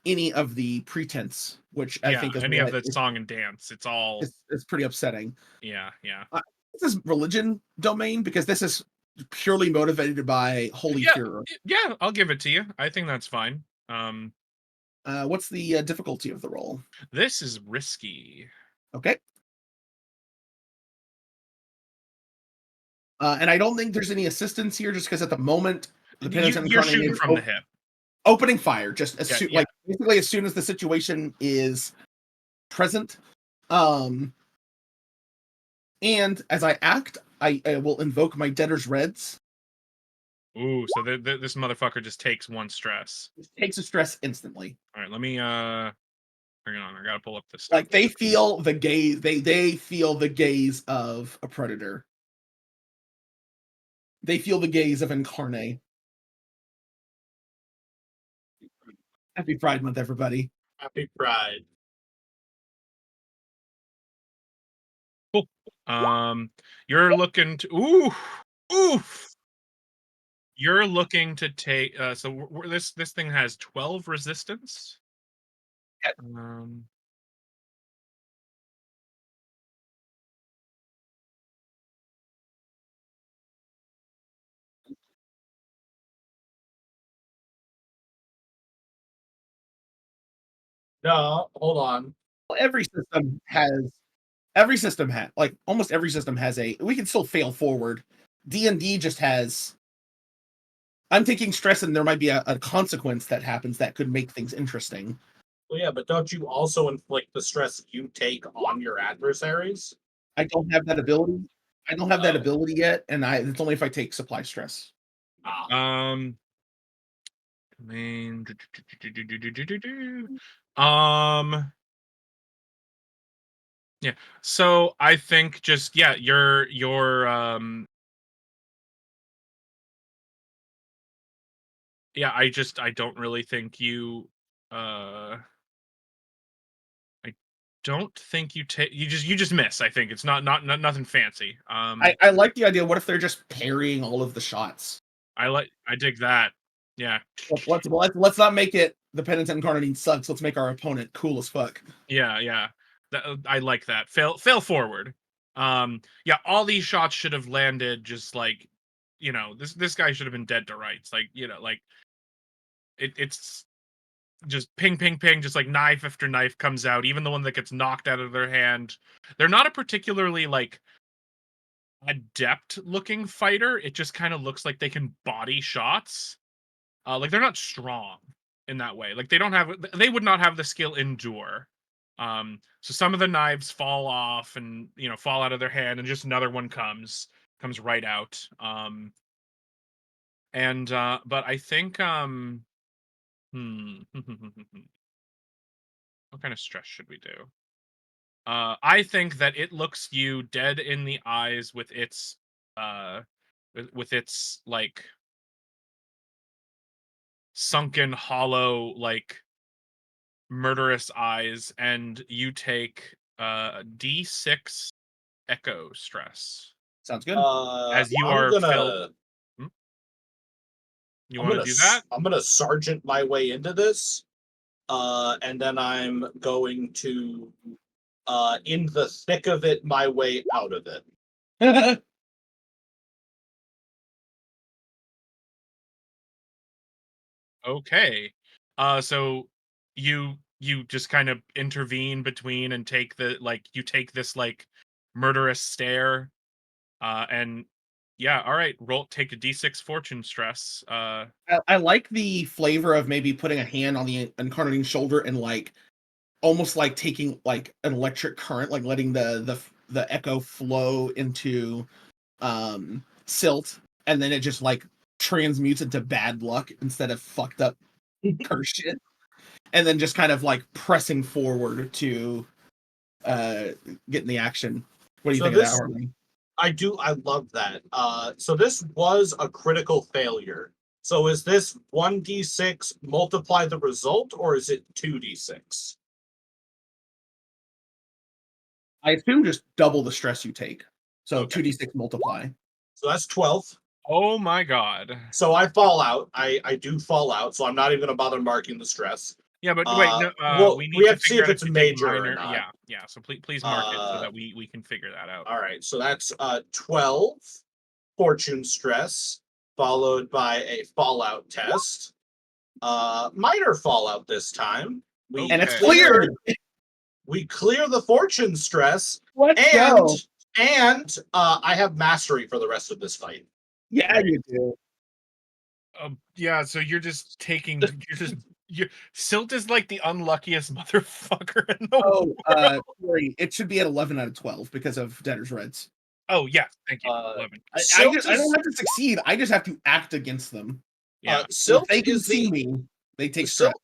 any of the pretense, which I Yeah, think is any of what the song and dance. It's all is pretty upsetting. yeah, yeah. Uh, this is religion domain because this is purely motivated by holy Yeah, fear. yeah, I'll give it to you. I think that's fine. What's the difficulty of the roll? This is risky. Okay. And I don't think there's any assistance here, just because at the moment the penitent You're incarnate shooting is from the hip. opening fire, just as Yeah, soon, yeah. like basically as soon as the situation is present. Um, and as I act, I will invoke my debtor's reds. Ooh, so this motherfucker just takes one stress. It takes a stress instantly. All right, let me hang on. I gotta pull up this stuff. Like they feel the gaze, they feel the gaze of a predator. They feel the gaze of Incarnate. Happy Pride Month, everybody. Happy Pride. Cool. You're looking to oof. You're looking to take so this thing has 12 resistance. Yeah. Um No, hold on. Every system has like almost every system has a we can still fail forward. D&D just has I'm taking stress and there might be a consequence that happens that could make things interesting. Well, yeah, but don't you also inflict the stress you take on your adversaries? I don't have that ability. I don't have that Oh. ability yet, and it's only if I take supply stress. Ah. main um yeah. So I think just yeah, your yeah, I don't really think you I don't think you take you just miss. I think it's not nothing fancy. I like the idea. What if they're just parrying all of the shots? I dig that. Yeah. Let's not make it the penitent incarnate sucks. Let's make our opponent cool as fuck. Yeah, yeah. I like that. Fail forward. Yeah, all these shots should have landed just like, this guy should have been dead to rights. Like, like it's just ping ping ping, just like knife after knife comes out, even the one that gets knocked out of their hand. They're not a particularly like adept looking fighter. It just kind of looks like they can body shots. Like they're not strong in that way. Like they would not have the skill endure. So some of the knives fall off and fall out of their hand, and just another one comes right out. But I think what kind of stress should we do? I think that it looks you dead in the eyes with its uh with its like sunken hollow like murderous eyes, and you take D6 echo stress Sounds good. as you I'm are filled. gonna Hmm? You want to do that? I'm gonna sergeant my way into this, and then I'm going to in the thick of it my way out of it. Okay. So you just kind of intervene between and take you take this like murderous stare. And yeah, all right, take a D6 fortune stress. I like the flavor of maybe putting a hand on the incarnating shoulder and like almost like taking like an electric current, like letting the echo flow into Silt, and then it just like transmutes into bad luck instead of fucked up curse shit, and then just kind of like pressing forward to get in the action. What do you So think of that, this- Harley? I love that. So this was a critical failure. So is this 1d6 multiply the result, or is it 2d6? I assume just double the stress you take. So Okay. 2d6 multiply. So that's 12. Oh my god. So I fall out. I do fall out, so I'm not even going to bother marking the stress. Yeah, but wait, no, well, we need we to have to see figure if out it's you take major or minor. not. Yeah. So please mark it so Uh, that we can figure that out. All right, so that's 12 fortune stress, followed by a fallout test. Minor fallout this time. We And it's Okay. cleared. We clear the fortune stress, Let's and go. I have mastery for the rest of this fight. Yeah, you do. Yeah, so you're just taking. Silt is like the unluckiest motherfucker in the world. Sorry, it should be at 11 out of 12 because of Debtor's Reds. Oh yeah, thank you. Uh, 11. I Silt don't is- have to succeed. I just have to act against them. Yeah. Silt If they can is see the me, they take stress.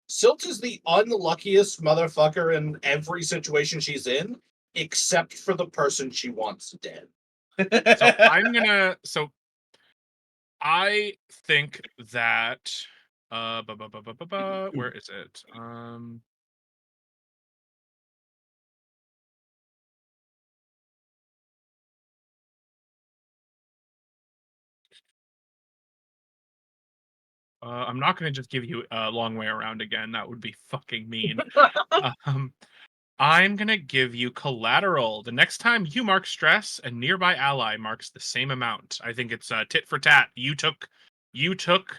Silt is the unluckiest motherfucker in every situation she's in, except for the person she wants dead. So I'm gonna. So I think that. Where is it? I'm not going to just give you a long way around again. That would be fucking mean. I'm going to give you collateral. The next time you mark stress, a nearby ally marks the same amount. I think it's tit for tat. You took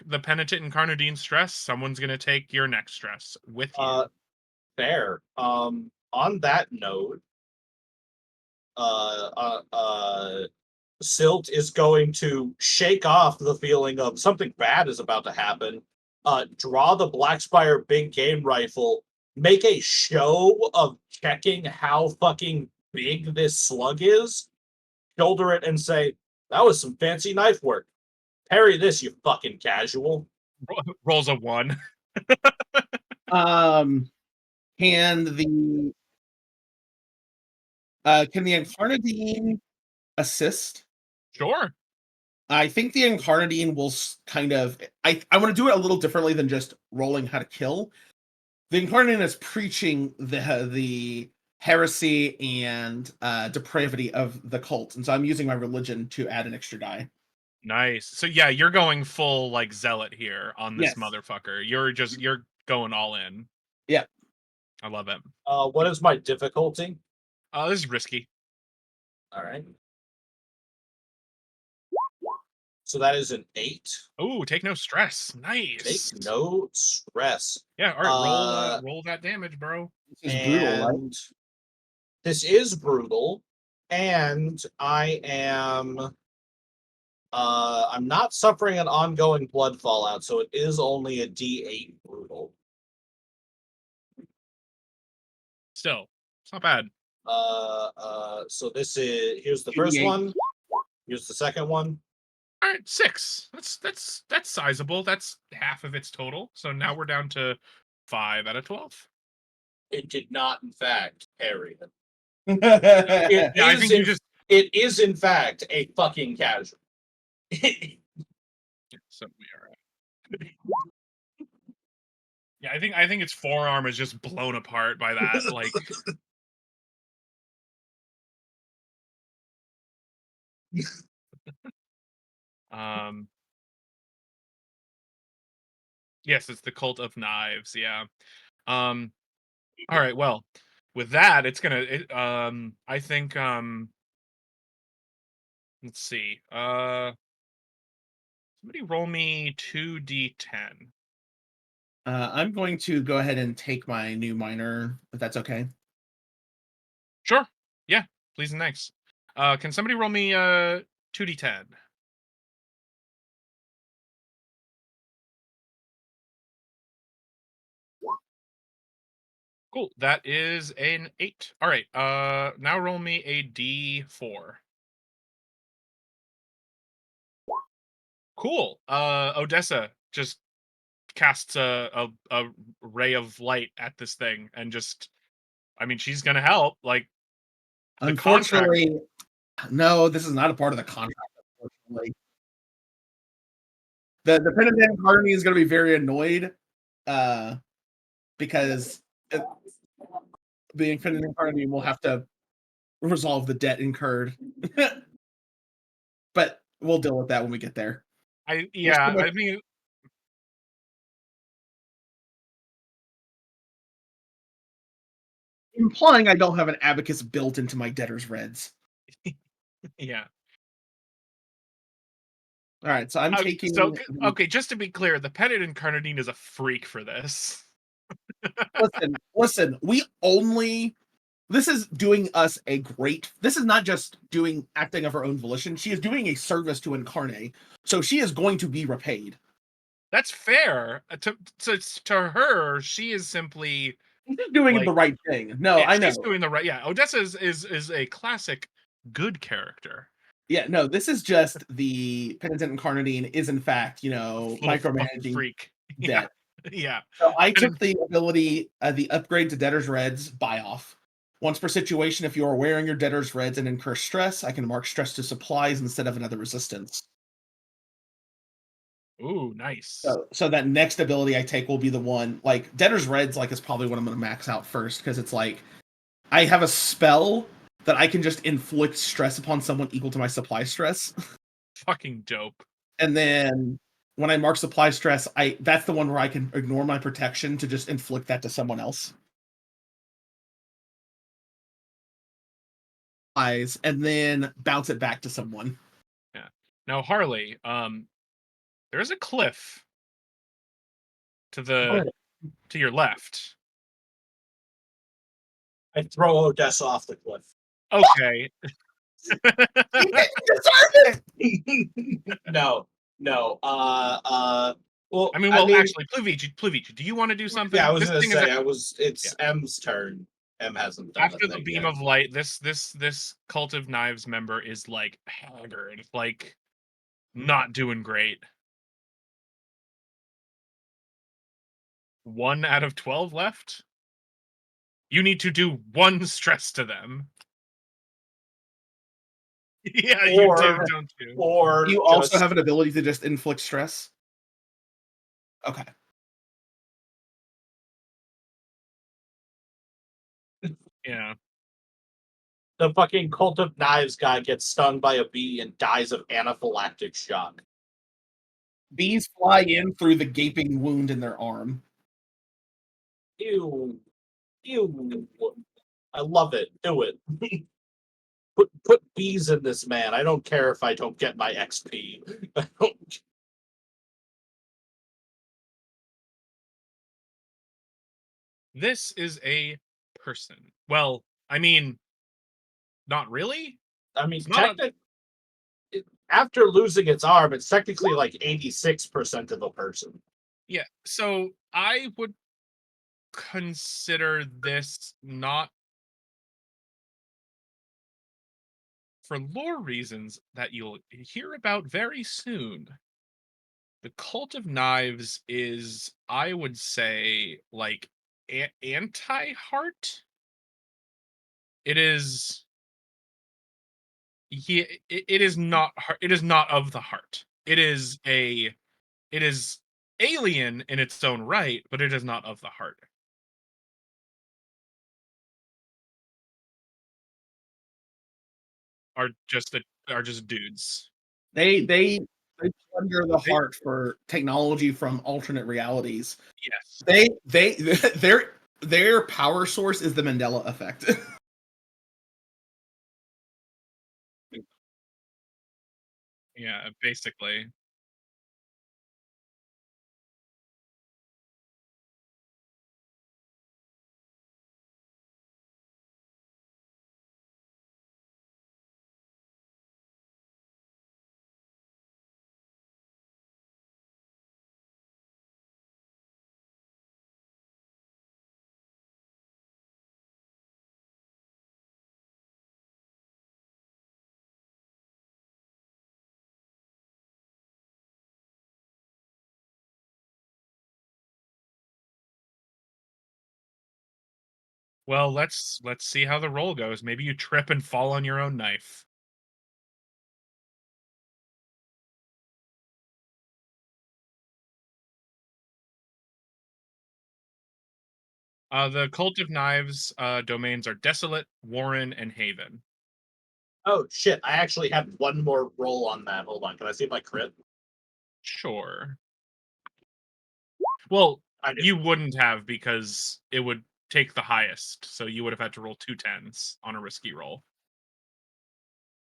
the penitent and Carnadine stress. Someone's going to take your next stress with you. Fair. On that note, Silt is going to shake off the feeling of something bad is about to happen. Draw the Blackspire big game rifle, make a show of checking how fucking big this slug is, shoulder it, and say, "That was some fancy knife work. Parry this, you fucking casual." Rolls a 1. Can the Incarnadine assist? Sure. I think the Incarnadine will kind of. I want to do it a little differently than just rolling how to kill. The Incarnadine is preaching the heresy and depravity of the cult, and so I'm using my religion to add an extra die. Nice. So yeah, you're going full like zealot here on this Yes. motherfucker. You're going all in. Yeah. I love it. What is my difficulty? This is risky. All right. So that is an 8. Oh, take no stress. Nice. Take no stress. Yeah, all right, roll that damage, bro. This is brutal, right? This is brutal, and I am I'm not suffering an ongoing blood fallout, so it is only a D8 brutal. Still, it's not bad. So this is here's the first 2d8. one. Here's the second one. All right, 6. That's sizable. That's half of its total. So now we're down to 5 out of 12. It did not, in fact, parry it. Yeah, I think you just. It is, in fact, a fucking casual. So we are. Yeah, I think its forearm is just blown apart by that. Like. Yes, it's the Cult of Knives. Yeah. All right. Well, with that, it's gonna. I think. Let's see. Somebody roll me 2d10. I'm going to go ahead and take my new minor, if that's okay. Sure. Yeah. Please and thanks. Can somebody roll me 2d10? Cool. That is an 8. All right. Now roll me a D4. Cool. Odessa just casts a ray of light at this thing and just, I mean, she's gonna help. Like, the contract. Unfortunately, no, this is not a part of the contract. Unfortunately, the Penitent Carney is going to be very annoyed, because the Infinite Carney will have to resolve the debt incurred. But we'll deal with that when we get there. Yeah, I mean, Implying I don't have an abacus built into my debtor's reds. yeah. All right, so I'm taking. Okay, just to be clear, the Pettit Incarnadine is a freak for this. Listen. This is doing us a great. This is not just doing acting of her own volition. She is doing a service to Incarnate, so she is going to be repaid. That's fair. To her, she is simply She's doing like, the right thing. No, yeah, I know. she's doing the right. Yeah, Odessa is a classic good character. Yeah, no, this is just the Penitent Incarnadine is in fact, Full fucking micromanaging freak. debt. Yeah. So I And took the ability, the upgrade to Debtor's Reds buy off. Once per situation, if you are wearing your Debtor's Reds and incur stress, I can mark stress to supplies instead of another resistance. ooh, nice. So that next ability I take will be the one, like Debtor's Reds, like is probably what I'm going to max out first because it's like I have a spell that I can just inflict stress upon someone equal to my supply stress. Fucking dope. And then when I mark supply stress, that's the one where I can ignore my protection to just inflict that to someone else. And then bounce it back to someone. Yeah. Now, Harley, there is a cliff to your left. I throw Odessa off the cliff. Okay. No. Well, I mean, actually, Pluvici, do you want to do something? Yeah, I was This gonna thing is say it's M's turn. M hasn't done after a the thing beam yet. of light. This Cult of Knives member is like haggard, like not doing great. 1 out of 12 left. You need to do 1 stress to them. Yeah, you do, don't you? Or You also have an ability to just inflict stress. Okay. Yeah. the fucking Cult of Knives guy gets stung by a bee and dies of anaphylactic shock. Bees fly in through the gaping wound in their arm. Ew. I love it. Do it. Put bees in this man. I don't care if I don't get my XP. This is a person. Well, I mean, not really. I mean, It's not a, after losing its arm, it's technically like 86% of a person. yeah. So I would consider this not, for lore reasons that you'll hear about very soon. The Cult of Knives is, I would say, like anti-heart. It is, yeah, it is not heart. It is not of the heart. It is alien in its own right, but it is not of the heart. Are just dudes. They plunder the They, heart for technology from alternate realities. yes. They their power source is the Mandela effect. Yeah, basically. Well, let's see how the roll goes. Maybe you trip and fall on your own knife. The Cult of Knives domains are Desolate, Warren, and Haven. Oh shit! I actually had one more roll on that. Hold on, can I see my crit? Sure. Well, I do. you wouldn't have because it would take the highest, so you would have had to roll 2 10s on a risky roll.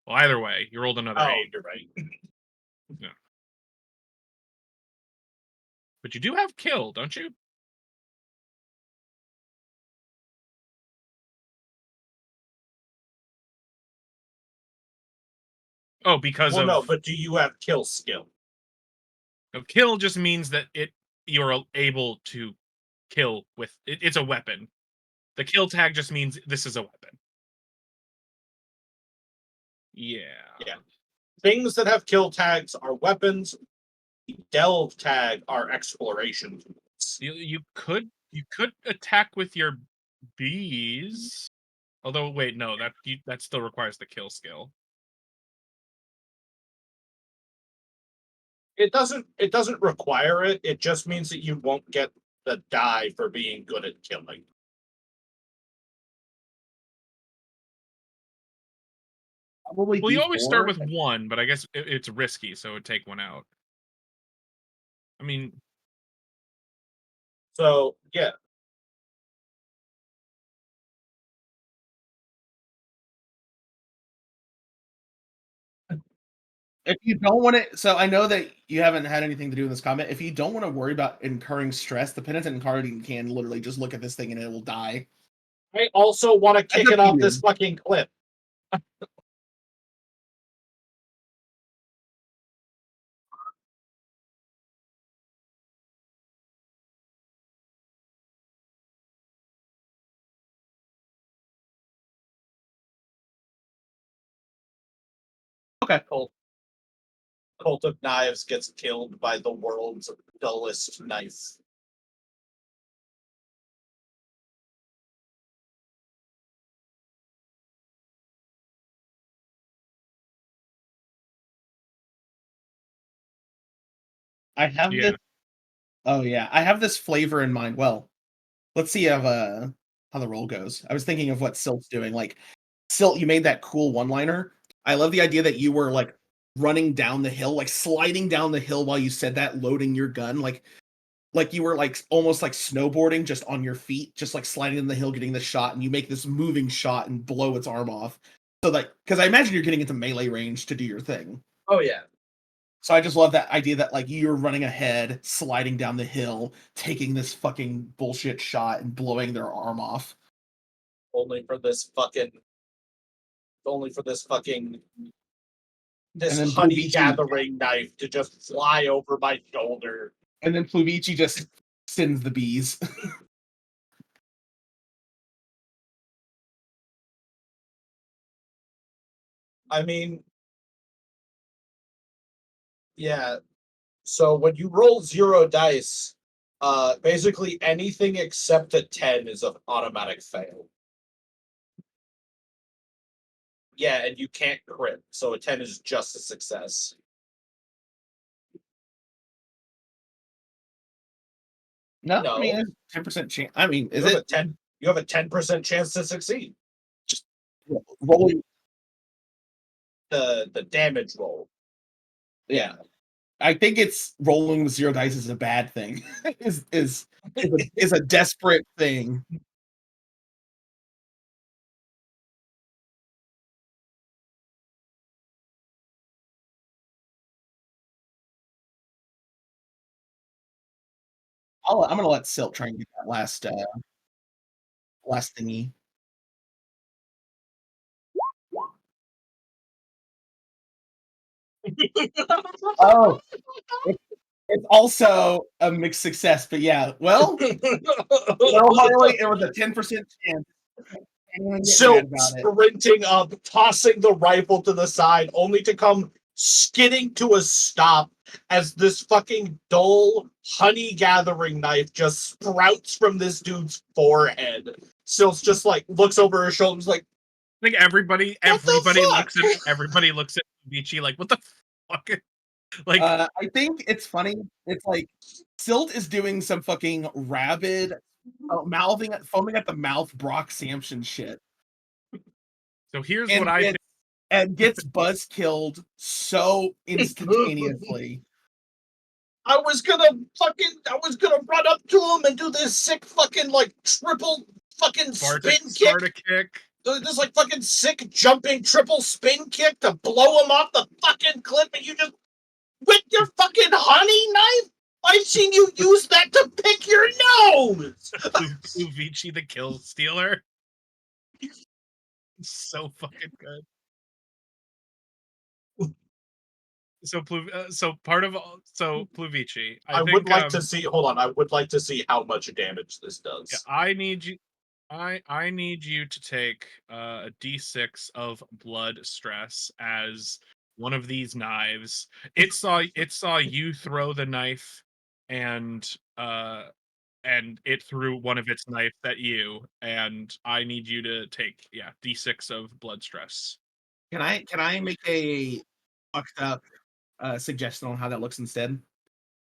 Well, either way, you rolled another Oh, 8. you're right. But you do have kill, don't you? Oh, because Well, of no, but do you have kill skill? no, kill just means that you're able to kill with it's a weapon. The kill tag just means this is a weapon. Yeah. Yeah. Things that have kill tags are weapons. The delve tag are exploration tools. You could attack with your bees. Although wait, no, that still requires the kill skill. It doesn't require it. It just means that you won't get the die for being good at killing. Probably Well, you always start D4. with one, but I guess it's risky, so it would take one out. I mean, So yeah. If you don't want to, so I know that you haven't had anything to do with this comment. If you don't want to worry about incurring stress, the penitent guardian can literally just look at this thing and it will die. I also want to kick That's it up to off this you. fucking cliff. Okay. Cult of Knives gets killed by the world's dullest knife. I have yeah. this. Oh yeah, I have this flavor in mind. Well, let's see how the roll goes. I was thinking of what Silt's doing. Like Silt, you made that cool one-liner. I love the idea that you were like running down the hill, like sliding down the hill while you said that, loading your gun, like you were like almost like snowboarding just on your feet, just like sliding in the hill, getting the shot, and you make this moving shot and blow its arm off. So like, because I imagine you're getting into melee range to do your thing. Oh yeah. So I just love that idea that like you're running ahead, sliding down the hill, taking this fucking bullshit shot and blowing their arm off. Only for this fucking And this then honey Pluvici, gathering knife to just fly over my shoulder. just sends the bees. I mean, yeah. So when you roll 0 dice, basically anything except a 10 is an automatic fail. Yeah, and you can't crit, so a 10 is just a success. No, No. I mean 10% chance. I mean, is You have it a 10 you have a 10% chance to succeed. rolling? The damage roll. Yeah, I think it's rolling with 0 dice is a bad thing. is a desperate thing. I'm gonna let Silt try and get that last thingy. Oh, it's also a mixed success, but yeah. Well, Harley, it was a 10% chance. Anyone get So mad about it? sprinting up, tossing the rifle to the side, only to come skidding to a stop as this fucking dull honey gathering knife just sprouts from this dude's forehead Silt's just like looks over her shoulder, and is like, I think everybody What the fuck? everybody looks at Vici like, what the fuck? Like, I think it's funny. It's like Silt is doing some fucking rabid, foaming at the mouth Brock Sampson shit, so here's and what I think. gets buzz killed so instantaneously. I was gonna run up to him and do this sick fucking like triple fucking spin kick. Sparta kick. This like fucking sick jumping triple spin kick to blow him off the fucking cliff, and you just with your fucking honey knife. I've seen you use that to pick your nose. Vici the kill stealer. So fucking good. So Pluvici. I would like to see. Hold on, I would like to see how much damage this does. Yeah, I need you. I need you to take a d6 of blood stress as one of these knives. It saw you throw the knife, and it threw one of its knives at you, and I need you to take d6 of blood stress. Can I make a fucked up suggestion on how that looks instead?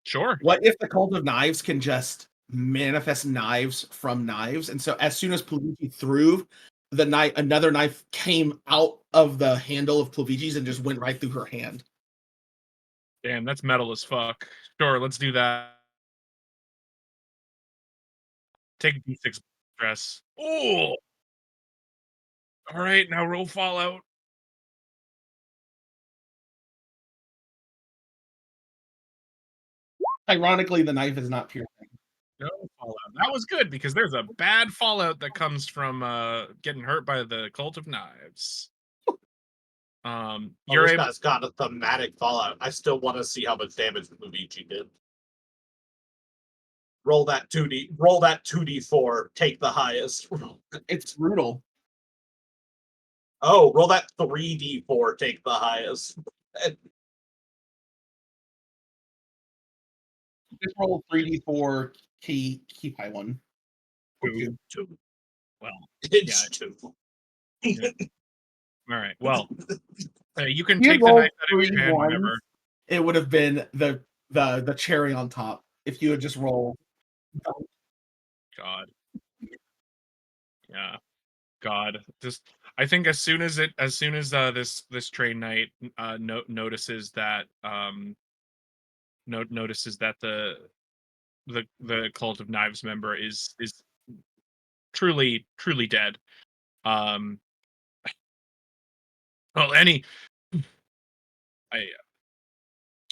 Sure. What if the Cult of Knives can just manifest knives from knives? And so as soon as Pluvici threw the knife, another knife came out of the handle of Pluvici's and just went right through her hand. Damn, that's metal as fuck. Sure, let's do that. Take d6 stress. Oh! Alright, now roll Fallout. Ironically, the knife is not piercing. No Fallout. That was good because there's a bad Fallout that comes from getting hurt by the Cult of Knives. You're This able. guy's got a thematic Fallout. I still want to see how much damage Pluvici did. Roll that 2d4, take the highest. It's brutal. Oh, roll that 3d4, take the highest. Just roll 3d4, keep high one. Two. Well, It's two. Yeah. All right. Well, you can If you take the rolled knife out of your hand whenever. It would have been the cherry on top if you had just rolled. God. Yeah. God. Just I think as soon as this train knight notices that notices that the Cult of Knives member is truly dead. Well,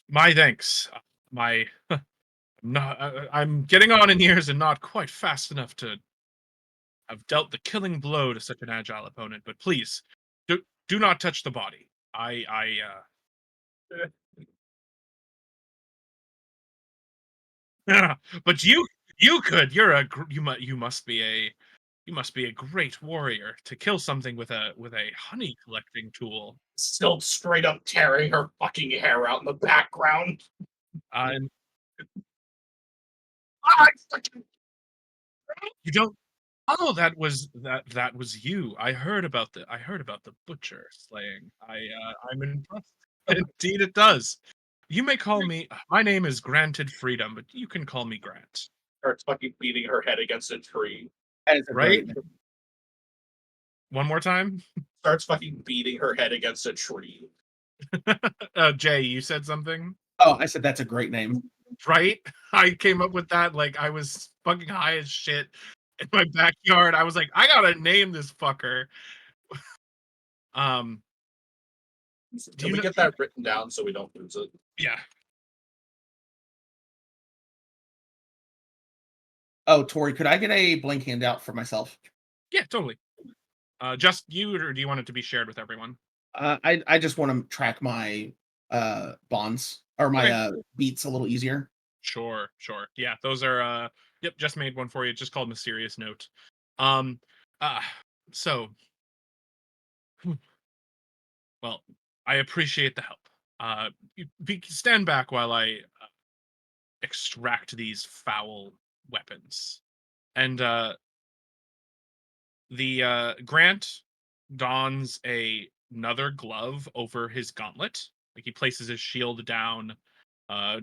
my thanks. I'm getting on in years and not quite fast enough to have dealt the killing blow to such an agile opponent. But please, do not touch the body. But you could. You must be a great warrior to kill something with a honey collecting tool. Still straight up tearing her fucking hair out in the background. And Ah, fucking... you don't. Oh, that was you. I heard about the butcher slaying. I'm impressed. Indeed, it does. You may call me. My name is Granted Freedom, but you can call me Grant. Starts fucking beating her head against a tree. That is a Right? great name. One more time. Starts fucking beating her head against a tree. Jay, you said something. Oh, I said that's a great name. Right? I came up with that like I was fucking high as shit in my backyard. I was like, I gotta name this fucker. Can we get that written down so we don't lose it? Yeah. Oh, Tori, could I get a blank handout for myself? Yeah, totally. Just you, or do you want it to be shared with everyone? I just want to track my bonds or my beats a little easier. Sure. Yeah, those are yep, just made one for you. It's just called Mysterious Note. So well, I appreciate the help. Stand back while I extract these foul weapons. And Grant dons another glove over his gauntlet. Like he places his shield down,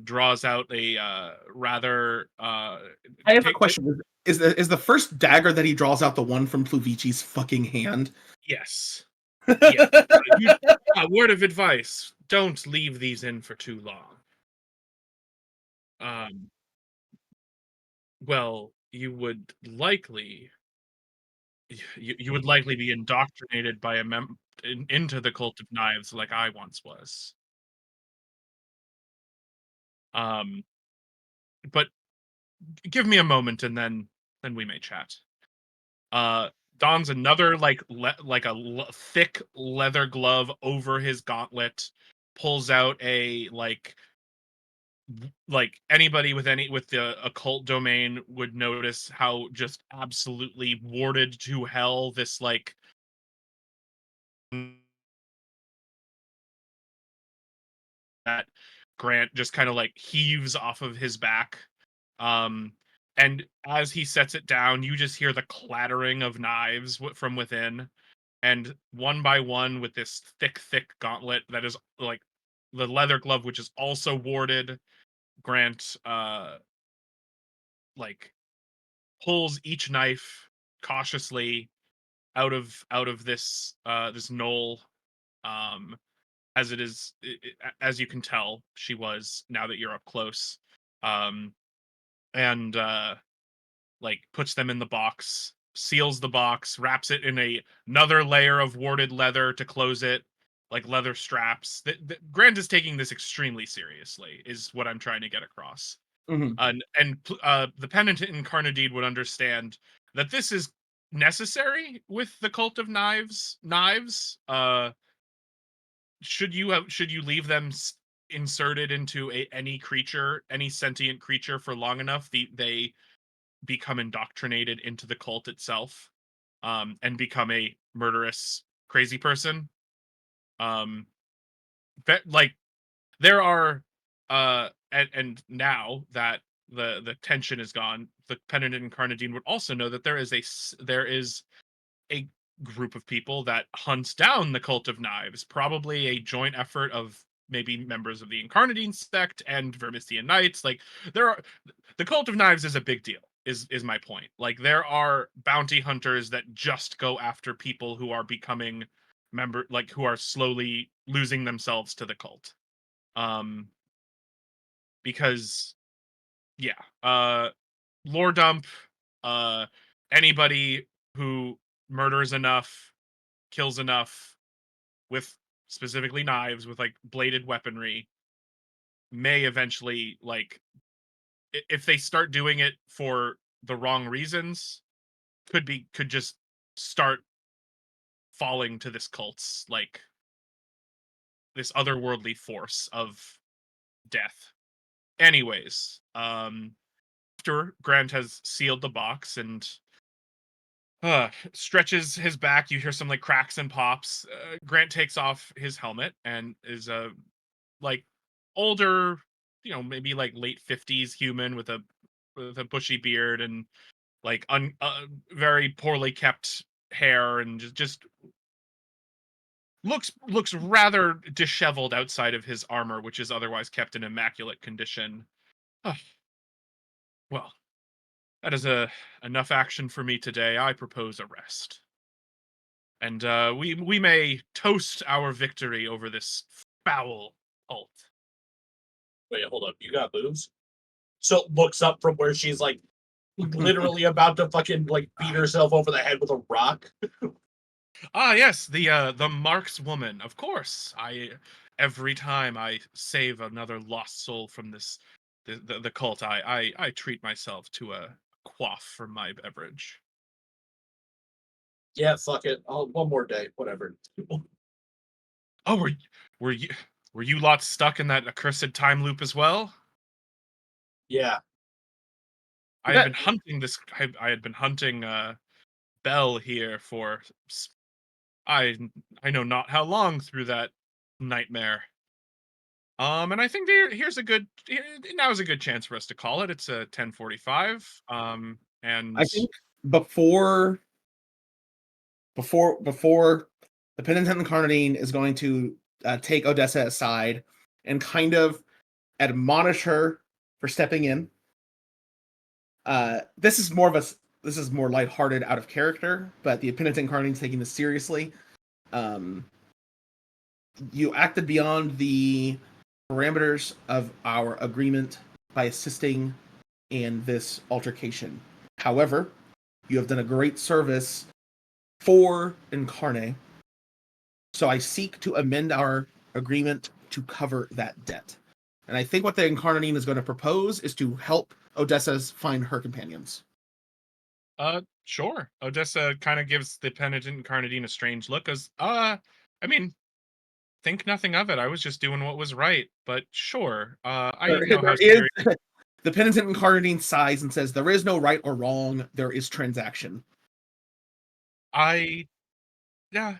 draws out a rather I have a take question. Is the first dagger that he draws out the one from Pluvici's fucking hand? yes. Yes. Word of advice: don't leave these in for too long. Um, well, you would likely be indoctrinated by into the cult of knives like I once was. Um, but give me a moment and then we may chat. Uh, dons another thick leather glove over his gauntlet, pulls out a like anybody with the occult domain would notice how just absolutely warded to hell this like that Grant just kind of like heaves off of his back. Um, and as he sets it down, you just hear the clattering of knives from within. And one by one, with this thick gauntlet that is like the leather glove, which is also warded, Grant like pulls each knife cautiously out of this knoll. Um, as it is, as you can tell, she was now that you're up close. Um, and like puts them in the box, seals the box, wraps it in another layer of warded leather to close it, like leather straps. Grant is taking this extremely seriously, is what I'm trying to get across. Mhm. And the penitent Incarnadine would understand that this is necessary with the cult of knives. Should you leave them inserted into any creature, any sentient creature for long enough, they become indoctrinated into the cult itself, and become a murderous crazy person. Um, like there are, and now that the tension is gone, the penitent Incarnadine would also know that there is a group of people that hunts down the cult of knives, probably a joint effort of maybe members of the Incarnadine sect and Vermistian Knights. Like there are the cult of knives is a big deal. Is my point. Like there are bounty hunters that just go after people who are becoming who are slowly losing themselves to the cult. Um because yeah, lore dump, uh anybody who murders enough, kills enough with specifically knives with like bladed weaponry may eventually like if they start doing it for the wrong reasons could just start falling to this cult's like this otherworldly force of death. Anyways, after Grant has sealed the box and stretches his back, you hear some like cracks and pops. Grant takes off his helmet and is like older, maybe like late 50s human with a bushy beard and like very poorly kept hair and just looks rather disheveled outside of his armor, which is otherwise kept in immaculate condition. Ah, well, that is enough action for me today. I propose a rest, and we may toast our victory over this foul cult. Wait, hold up. You got boobs? So looks up from where she's like literally about to fucking like beat herself over the head with a rock. Ah, yes, the Marks woman. Of course, I every time I save another lost soul from the cult, I treat myself to a quaff from my beverage. Yeah, fuck it. One more day, whatever. Oh, were you were you lot stuck in that accursed time loop as well? Yeah. I had been hunting I had been hunting Bell here for I I know not how long through that nightmare. And I think now is a good chance for us to call it. It's a 10:45. And I think before before the penitent Incarnadine is going to take Odessa aside and kind of admonish her for stepping in. This is more lighthearted out of character, but the penitent Incarnadine is taking this seriously. You acted beyond the parameters of our agreement by assisting in this altercation. However, you have done a great service for Incarne, so I seek to amend our agreement to cover that debt. And I think what the Incarnadine is going to propose is to help Odessa find her companions. Sure. Odessa kind of gives the penitent Incarnadine a strange look, as I mean, think nothing of it. I was just doing what was right, but sure. I know how serious. The penitent Incarnadine sighs and says, "There is no right or wrong. There is transaction." Yeah.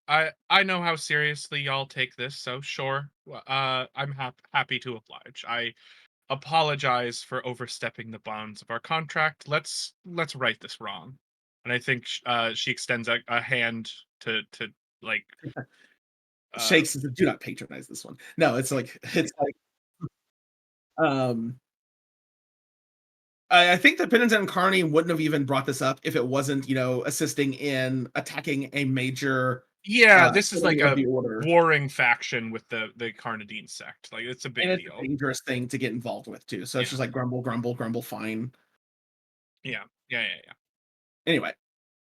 I know how seriously y'all take this, so sure. I'm happy to oblige. I apologize for overstepping the bounds of our contract. Let's right this wrong. And I think she extends a hand to like Shakes and says, "Do not patronize this one." No, it's like I think the penitent Incarnadine wouldn't have even brought this up if it wasn't, assisting in attacking a major yeah, this is like enemy of a the order. warring faction with the Carnadine sect. Like it's a And big it's deal. a dangerous thing to get involved with too. So it's Yeah. just like grumble, grumble, grumble, fine. Yeah. Anyway,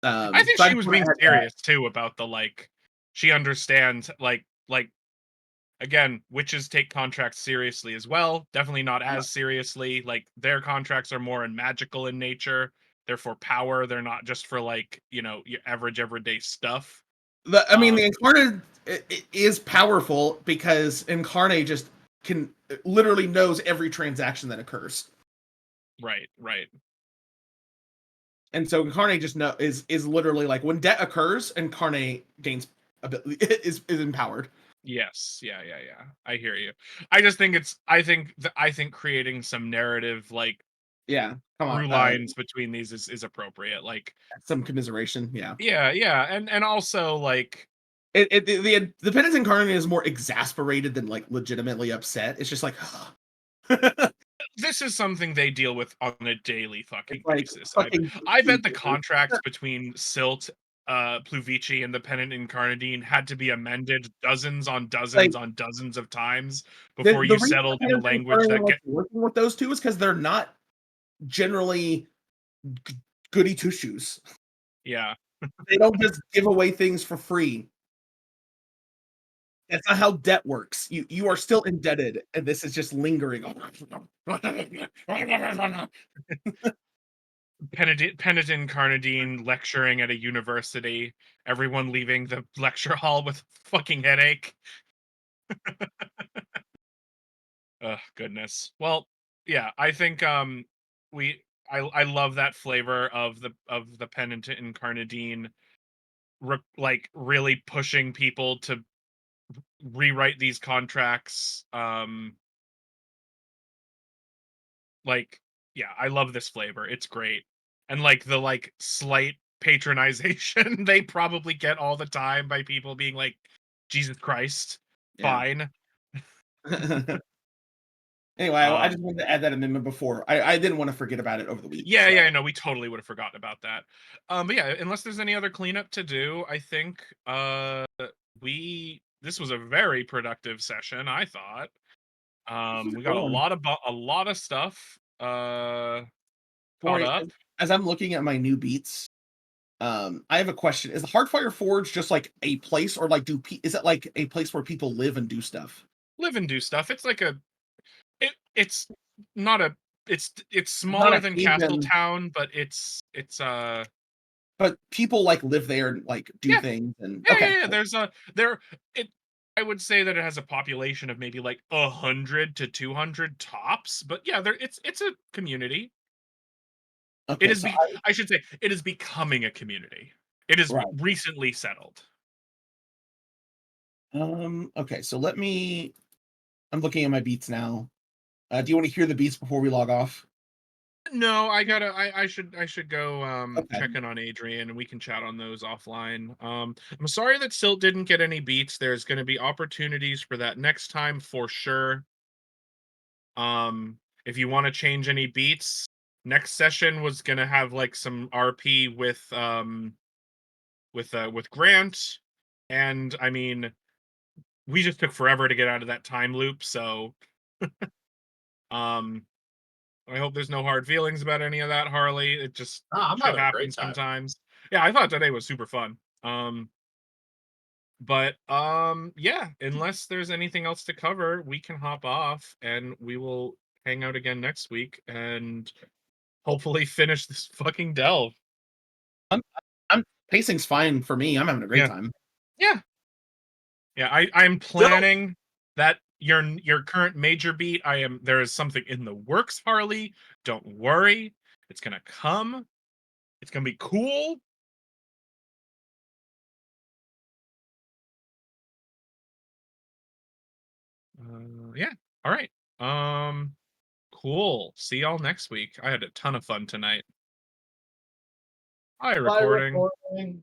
I think so I she just was wanna being add that. serious too about the like she understands like again, witches take contracts seriously as well. Definitely not as seriously. Like their contracts are more magical in nature. They're for power. They're not just for like, your average everyday stuff. The Incarnate is powerful because Incarnate just can literally knows every transaction that occurs. Right. And so Incarnate just is literally like when debt occurs, Incarnate gains is empowered. Yes. Yeah. I hear you. I just think I think creating some narrative like Yeah, come through on, lines between these is appropriate. Like some commiseration. Yeah, yeah, and also like the Penance Incarnate is more exasperated than like legitimately upset. It's just like this is something they deal with on a daily fucking it's like basis. fucking. I bet the contracts between Silt, Pluvici, and the Pennant Incarnadine had to be amended dozens on Like dozens on dozens of times the before you reason the settled in a Penance language Incarnate that likes working with those two is because they're not generally goody two shoes. yeah. They don't just give away things for free. That's not how debt works. You are still indebted, and this is just lingering. Pennant Incarnadine lecturing at a university, everyone leaving the lecture hall with a fucking headache. Oh goodness. Well, yeah, I think we I love that flavor of the Penitent Incarnadine like really pushing people to rewrite these contracts. Like yeah, I love this flavor. It's great. And like the like slight patronization they probably get all the time by people being like, Jesus Christ, Yeah. fine. Anyway, I Um just wanted to add that amendment before. I didn't want to forget about it over the week. Yeah, So. yeah, no, we totally would have forgotten about that. But yeah, unless there's any other cleanup to do, I think we this was a very productive session, I thought. This is a We good got one. a lot of stuff caught Corey, up. as I'm looking at my new beats, I have a question. Is the Heartfire Forge just like a place, or like is it like a place where people live and do stuff? Live and do stuff. It's like it's not a it's It's not smaller a than haven, Castletown, but it's but people like live there and like do yeah, things. And yeah, okay, yeah, yeah. cool. There's a there it I would say that it has a population of maybe like 100 to 200 tops, but yeah, it's a community. It Okay, is so I should say it is becoming a community. It is right. recently settled. Okay, so I'm looking at my beats now. Do you want to hear the beats before we log off? No, I should go Okay. check in on Adrian and we can chat on those offline. I'm sorry that Silt didn't get any beats. There's going to be opportunities for that next time for sure. If you want to change any beats, next session was going to have like some RP with Grant, and I mean, we just took forever to get out of that time loop, so um I hope there's no hard feelings about any of that, Harley. It just I'm shit having a great happens time. sometimes. Yeah, I thought today was super fun. But yeah, unless there's anything else to cover, we can hop off and we will hang out again next week and hopefully finish this fucking delve. I'm pacing's fine for me. I'm having a great Yeah. time. Yeah. Yeah, I'm planning that your current major beat. There is something in the works, Harley. Don't worry. It's gonna come. It's gonna be cool. Yeah. All right. Cool. See y'all next week. I had a ton of fun tonight. Hi, Bye, recording. recording.